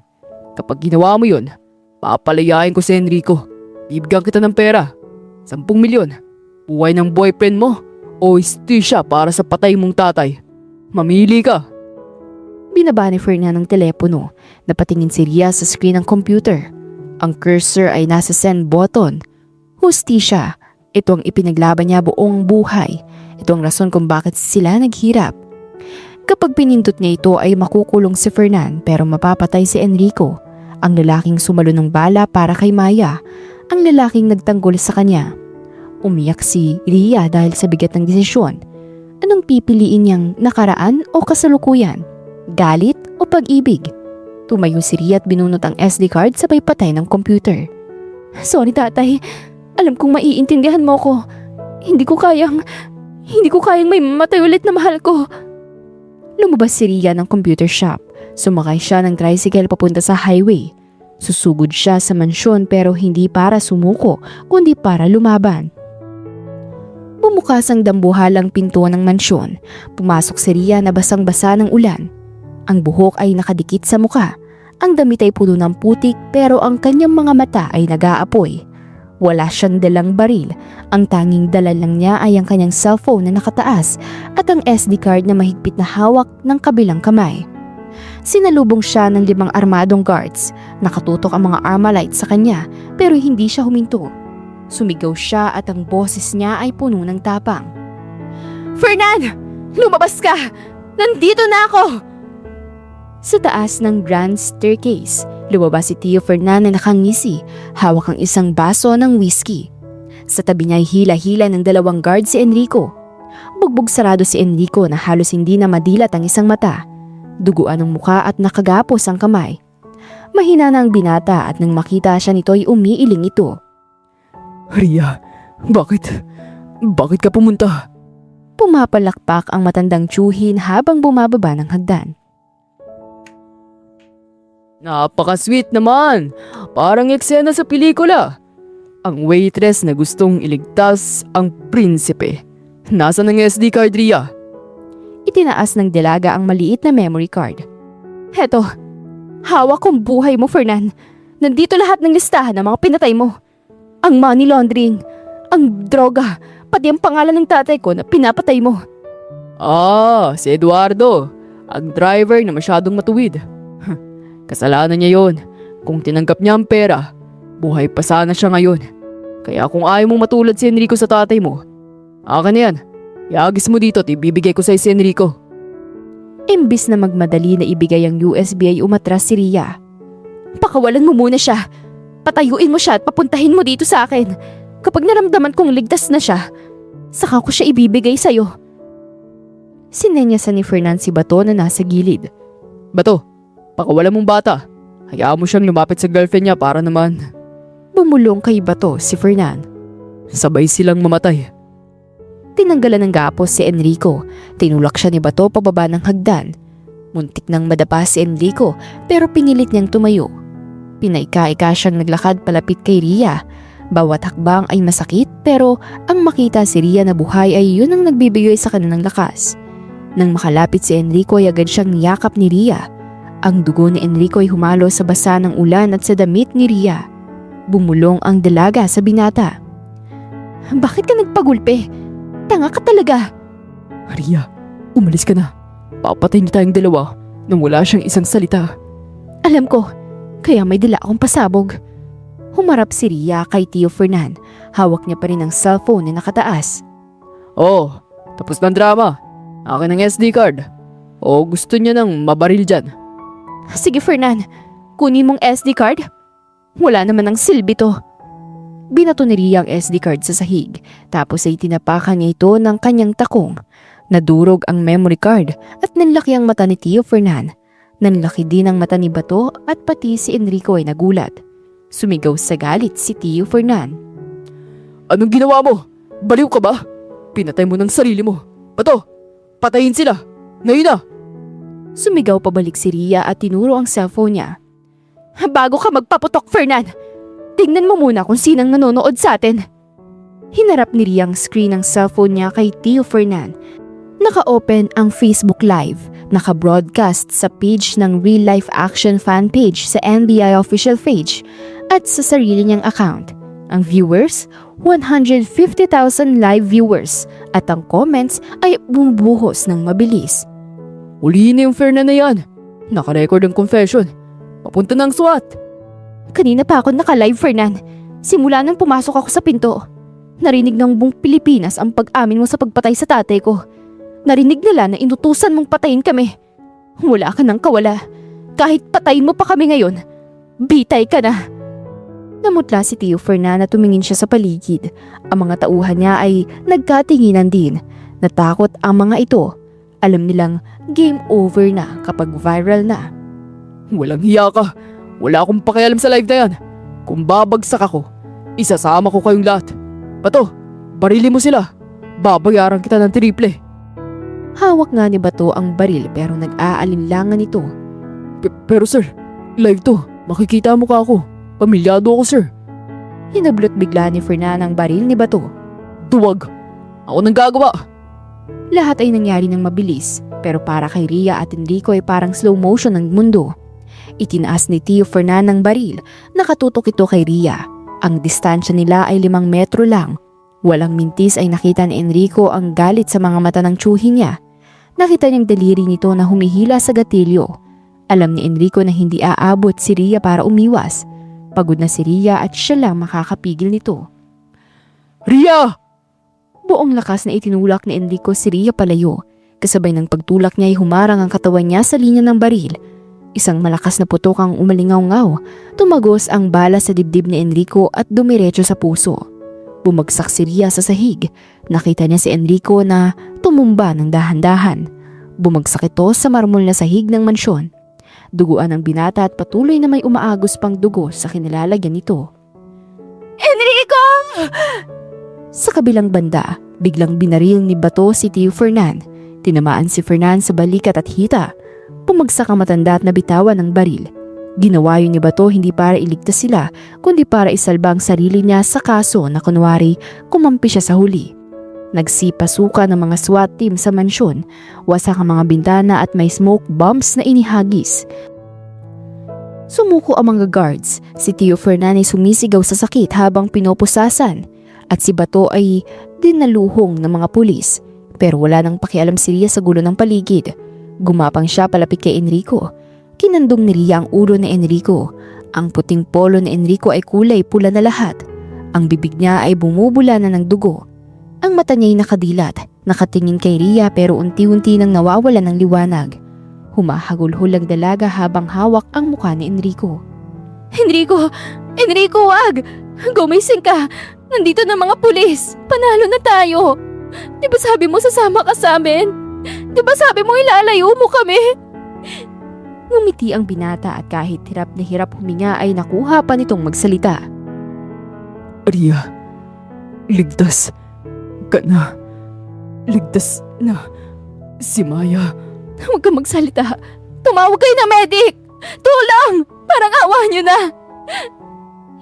Speaker 2: Kapag ginawa mo yun, papalayain ko si Enrico. Bibigyan kita ng pera. 10 milyon. Buhay ng boyfriend mo o istisya para sa patay mong tatay. Mamili ka.
Speaker 1: Binaba ni Fernan ang telepono. Napatingin si Ria sa screen ng computer. Ang cursor ay nasa send button. Hustisya. Ito ang ipinaglaban niya buong buhay. Ito ang rason kung bakit sila naghirap. Kapag pinindot niya ito ay makukulong si Fernan pero mapapatay si Enrico. Ang lalaking sumalo ng bala para kay Maya. Ang lalaking nagtanggol sa kanya. Umiyak si Ria dahil sa bigat ng desisyon. Anong pipiliin niyang nakaraan o kasalukuyan? Galit o pag-ibig? Tumayo si Ria at binunot ang SD card sabay patay ng computer. Sorry tatay, alam kong maiintindihan mo ko. Hindi ko kayang may mamatay ulit na mahal ko. Lumabas si Ria ng computer shop. Sumakay siya ng tricycle papunta sa highway. Susugod siya sa mansyon pero hindi para sumuko, kundi para lumaban. Bumukas ang dambuhalang pinto ng mansyon. Pumasok si Ria na basang-basa ng ulan. Ang buhok ay nakadikit sa muka. Ang damit ay puno ng putik pero ang kanyang mga mata ay nag-aapoy. Wala siyang dalang baril. Ang tanging dala lang niya ay ang kanyang cellphone na nakataas at ang SD card na mahigpit na hawak ng kabilang kamay. Sinalubong siya ng 5 armadong guards. Nakatutok ang mga Armalite sa kanya pero hindi siya huminto. Sumigaw siya at ang boses niya ay puno ng tapang. Fernan! Lumabas ka! Nandito na ako! Sa taas ng grand staircase, lumabas si Tio Fernan na nakangisi, hawak ang isang baso ng whiskey. Sa tabi niya ay hila-hila ng 2 guard si Enrico. Bugbog sarado si Enrico na halos hindi na madilat ang isang mata. Duguan ang muka at nakagapos ang kamay. Mahina na ang binata at nang makita siya nito ay umiiling ito.
Speaker 2: Ria, bakit ka pumunta?
Speaker 1: Pumapalakpak ang matandang tsuhin habang bumababa ng hagdan.
Speaker 2: Napaka-sweet naman! Parang eksena sa pelikula. Ang waitress na gustong iligtas ang prinsipe. Nasaan ang SD card, Ria?
Speaker 1: Itinaas ng dalaga ang maliit na memory card. Heto, hawak kong buhay mo, Fernan. Nandito lahat ng listahan ng mga pinatay mo. Ang money laundering, ang droga, pati ang pangalan ng tatay ko na pinapatay mo.
Speaker 2: Si Eduardo. Ang driver na masyadong matuwid. Kasalanan niya yon. Kung tinanggap niya ang pera, buhay pa sana siya ngayon. Kaya kung ayaw mong matulad si Enrico sa tatay mo, akin na yan. Iagis mo dito at ibibigay ko sa si Enrico.
Speaker 1: Imbis na magmadali na ibigay ang USB ay umatras si Ria. Pakawalan mo muna siya. Patayuin mo siya at papuntahin mo dito sa akin. Kapag naramdaman kong ligtas na siya, saka ko siya ibibigay sa'yo. Sinenyasan ni Fernan si Bato na nasa gilid.
Speaker 2: Bato, pakawalan mong bata. Hayaan mo siyang lumapit sa girlfriend niya para naman.
Speaker 1: Bumulong kay Bato si Fernan.
Speaker 2: Sabay silang mamatay.
Speaker 1: Tinanggalan ng gapos si Enrico. Tinulak siya ni Bato pababa ng hagdan. Muntik nang madapa si Enrico pero pinilit niyang tumayo. Pinaika-ika siyang naglakad palapit kay Ria. Bawat hakbang ay masakit pero ang makita si Ria na buhay ay yun ang nagbibigay sa kanya ng lakas. Nang makalapit si Enrico ay agad siyang niyakap ni Ria. Ang dugo ni Enrico ay humalo sa basa ng ulan at sa damit ni Ria. Bumulong ang dalaga sa binata. Bakit ka nagpagulpe? Tanga ka talaga.
Speaker 2: Ria, umalis ka na. Papatay niya tayong dalawa nang wala siyang isang salita.
Speaker 1: Alam ko, kaya may dala akong pasabog. Humarap si Ria kay Tio Fernan. Hawak niya pa rin ang cellphone na nakataas.
Speaker 2: Tapos ng drama. Akin ang SD card. Gusto niya nang mabaril dyan.
Speaker 1: Sige Fernan, kunin mong SD card. Wala naman ang silbi to. Binato ni Ria ang SD card sa sahig, tapos ay tinapakan niya ito ng kanyang takong. Nadurog ang memory card at nanlaki ang mata ni Tio Fernan. Nanlaki din ang mata ni Bato at pati si Enrico ay nagulat. Sumigaw sa galit si Tio Fernan.
Speaker 2: Anong ginawa mo? Baliw ka ba? Pinatay mo ng sarili mo. Bato, patayin sila. Ngayon na.
Speaker 1: Sumigaw pabalik si Ria at tinuro ang cellphone niya. Bago ka magpaputok, Fernan! Tingnan mo muna kung sinang nanonood sa atin. Hinarap ni Ria ang screen ng cellphone niya kay Tio Fernan. Naka-open ang Facebook Live, naka-broadcast sa page ng Real Life Action fan page sa NBI official page at sa sarili niyang account. Ang viewers, 150,000 live viewers at ang comments ay bumubuhos ng mabilis.
Speaker 2: Ulihin na yung Fernan na yan. Naka-record ang confession. Papunta ng SWAT.
Speaker 1: Kanina pa ako naka-live, Fernan. Simula nang pumasok ako sa pinto. Narinig ng buong Pilipinas ang pag-amin mo sa pagpatay sa tatay ko. Narinig nila na inutusan mong patayin kami. Wala ka nang kawala. Kahit patayin mo pa kami ngayon, bitay ka na. Namutla si Tio Fernan at tumingin siya sa paligid. Ang mga tauhan niya ay nagkatinginan din. Natakot ang mga ito. Alam nilang game over na kapag viral na.
Speaker 2: Walang hiya ka. Wala akong pakialam sa live na yan. Kung babagsak ako, isasama ko kayong lahat. Bato, barili mo sila. Babayaran kita ng triple.
Speaker 1: Hawak nga ni Bato ang baril pero nag-aalinlangan ito.
Speaker 2: Pero sir, live to. Makikita mo ka ako. Pamilyado ako sir.
Speaker 1: Hinablot bigla ni Fernan ang baril ni Bato.
Speaker 2: Duwag. Ako nang gagawa.
Speaker 1: Lahat ay nangyari ng mabilis pero para kay Ria at Enrico ay parang slow motion ng mundo. Itinaas ni Tio Fernan ang baril. Nakatutok ito kay Ria. Ang distansya nila ay 5 metro lang. Walang mintis ay nakita ni Enrico ang galit sa mga mata ng tsuhin niya. Nakita niyang daliri nito na humihila sa gatilyo. Alam ni Enrico na hindi aabot si Ria para umiwas. Pagod na si Ria at siya lang makakapigil nito.
Speaker 2: Ria!
Speaker 1: Buong lakas na itinulak ni Enrico si Ria palayo. Kasabay ng pagtulak niya ay humarang ang katawan niya sa linya ng baril. Isang malakas na putok ang umalingaw-ngaw. Tumagos ang bala sa dibdib ni Enrico at dumiretso sa puso. Bumagsak si Ria sa sahig. Nakita niya si Enrico na tumumba ng dahan-dahan. Bumagsak ito sa marmol na sahig ng mansyon. Duguan ang binata at patuloy na may umaagos pang dugo sa kinilalagyan nito. Enrico! Sa kabilang banda, biglang binaril ni Bato si Tio Fernan. Tinamaan si Fernan sa balikat at hita. Pumagsak ang matanda at nabitawan ng baril. Ginawa yun ni Bato hindi para iligtas sila, kundi para isalba ang sarili niya sa kaso na kunwari kumampi siya sa huli. Nagsipasuka ng mga SWAT team sa mansyon, wasak ang mga bintana at may smoke bombs na inihagis. Sumuko ang mga guards, si Tio Fernan ay sumisigaw sa sakit habang pinopusasan at si Bato ay dinaluhong ng mga pulis. Pero wala nang pakialam si Ria sa gulo ng paligid. Gumapang siya palapit kay Enrico. Kinandong ni Ria ang ulo ni Enrico. Ang puting polo ni Enrico ay kulay pula na lahat. Ang bibig niya ay bumubula na ng dugo. Ang mata niya ay nakadilat, nakatingin kay Ria pero unti-unti nang nawawala ng liwanag. Humahagulhol ang dalaga habang hawak ang mukha ni Enrico. Enrico! Enrico, wag! Gumising ka! Nandito na mga pulis! Panalo na tayo! Di ba sabi mo sasama ka sa amin? Di ba sabi mo ilalayo mo kami? Ngumiti ang binata at kahit hirap na hirap huminga ay nakuha pa nitong magsalita.
Speaker 2: Ria, ligtas ka na. Ligtas na si Maya.
Speaker 1: Huwag kang magsalita. Tumawag kayo ng medic! Tulong! Parang awa niyo na!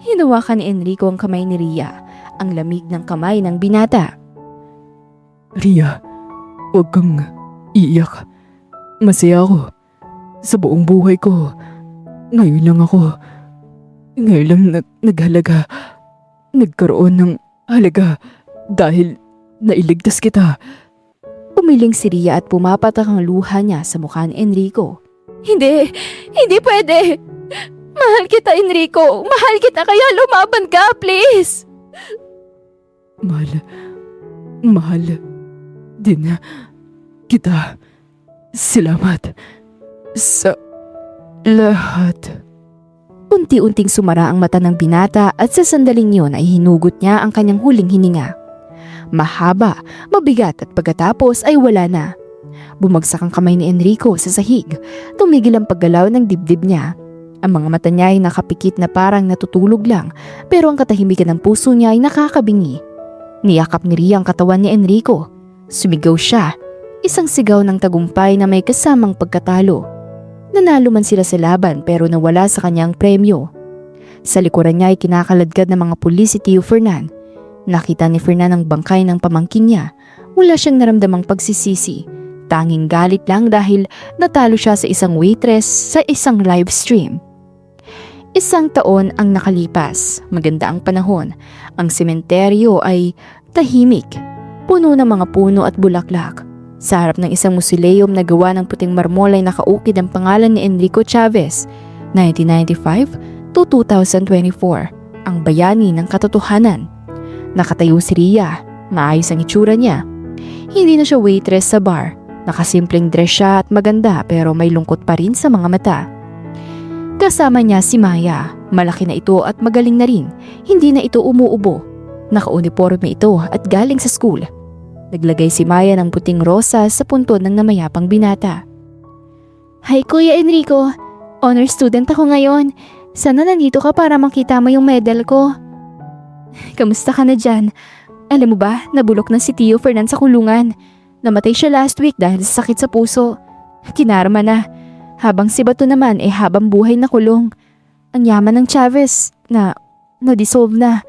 Speaker 1: Hinawakan ni Enrico ang kamay ni Ria. Ang lamig ng kamay ng binata.
Speaker 2: Ria, huwag kang iiyak. Masaya ako. Sa buong buhay ko, ngayon lang naghalaga. Nagkaroon ng halaga dahil nailigtas kita.
Speaker 1: Pumiling si Ria at pumapatak ang luha niya sa mukha ni Enrico. Hindi pwede. Mahal kita, Enrico. Mahal kita kaya lumaban ka, please.
Speaker 2: Mahal din kita. Salamat sa lahat.
Speaker 1: Unti-unting sumara ang mata ng binata at sa sandaling yun ay hinugot niya ang kanyang huling hininga. Mahaba, mabigat at pagkatapos ay wala na. Bumagsak ang kamay ni Enrico sa sahig. Tumigil ang paggalaw ng dibdib niya. Ang mga mata niya ay nakapikit na parang natutulog lang pero ang katahimikan ng puso niya ay nakakabingi. Niyakap ni Ria ang katawan ni Enrico. Sumigaw siya. Isang sigaw ng tagumpay na may kasamang pagkatalo. Nanalo man sila sa laban pero nawala sa kanyang premyo. Sa likuran niya ay kinakaladkad ng mga pulis si Tio Fernan. Nakita ni Fernan ang bangkay ng pamangkin niya. Wala siyang naramdamang pagsisisi. Tanging galit lang dahil natalo siya sa isang waitress sa isang live stream. Isang taon ang nakalipas. Maganda ang panahon. Ang sementeryo ay tahimik. Puno ng mga puno at bulaklak. Sa harap ng isang mausoleum na gawa ng puting marmol ay nakaukit ang pangalan ni Enrico Chavez, 1995 to 2024, ang bayani ng katotohanan. Nakatayo si Ria, maayos ang itsura niya. Hindi na siya waitress sa bar, nakasimpleng dress siya at maganda pero may lungkot pa rin sa mga mata. Kasama niya si Maya, malaki na ito at magaling na rin, hindi na ito umuubo. Naka-uniforme ito at galing sa school. Naglagay si Maya ng puting rosa sa puntod ng namayapang binata. Hi Kuya Enrico, honor student ako ngayon. Sana nandito ka para makita mo yung medal ko. Kamusta ka na dyan? Alam mo ba, nabulok na si Tio Fernan sa kulungan. Namatay siya last week dahil sa sakit sa puso. Kinarma na. Habang si Bato naman habang buhay na kulong. Ang yaman ng Chavez na na-dissolve na.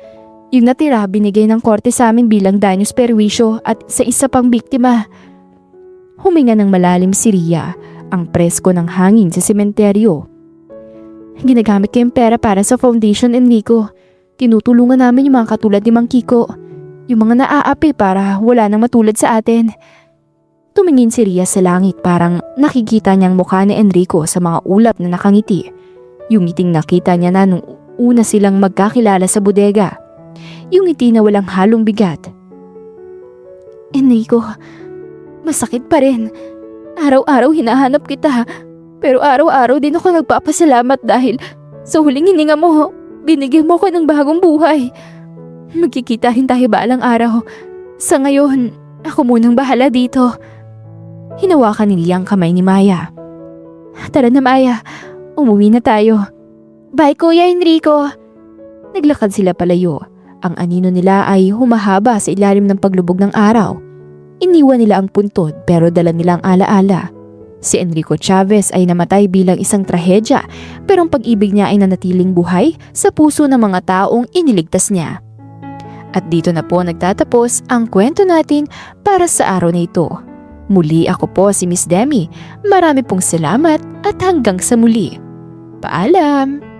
Speaker 1: Yung natira binigay ng korte sa amin bilang daños perwisyo at sa isa pang biktima. Huminga ng malalim si Ria, ang presko ng hangin sa sementeryo. Ginagamit ko yung pera para sa foundation, Enrico. Tinutulungan namin yung mga katulad ni Mang Kiko. Yung mga naaapi para wala nang matulad sa atin. Tumingin si Ria sa langit parang nakikita niyang mukha ni Enrico sa mga ulap na nakangiti. Yung ngiting nakita niya na nung una silang magkakilala sa bodega. Yung ngiti na walang halong bigat. Enrico, masakit pa rin. Araw-araw hinahanap kita. Pero araw-araw din ako nagpapasalamat dahil sa huling hininga mo, binigyan mo ko ng bagong buhay. Magkikita rin tayo balang araw. Sa ngayon, ako munang bahala dito. Hinawakan ni Lia ang kamay ni Maya. Tara na Maya, umuwi na tayo. Bye Kuya Enrico. Naglakad sila palayo. Ang anino nila ay humahaba sa ilalim ng paglubog ng araw. Iniwan nila ang puntod pero dala nila ang alaala. Si Enrico Chavez ay namatay bilang isang trahedya pero ang pag-ibig niya ay nanatiling buhay sa puso ng mga taong iniligtas niya. At dito na po nagtatapos ang kwento natin para sa araw na ito. Muli ako po si Miss Demi. Marami pong salamat at hanggang sa muli. Paalam!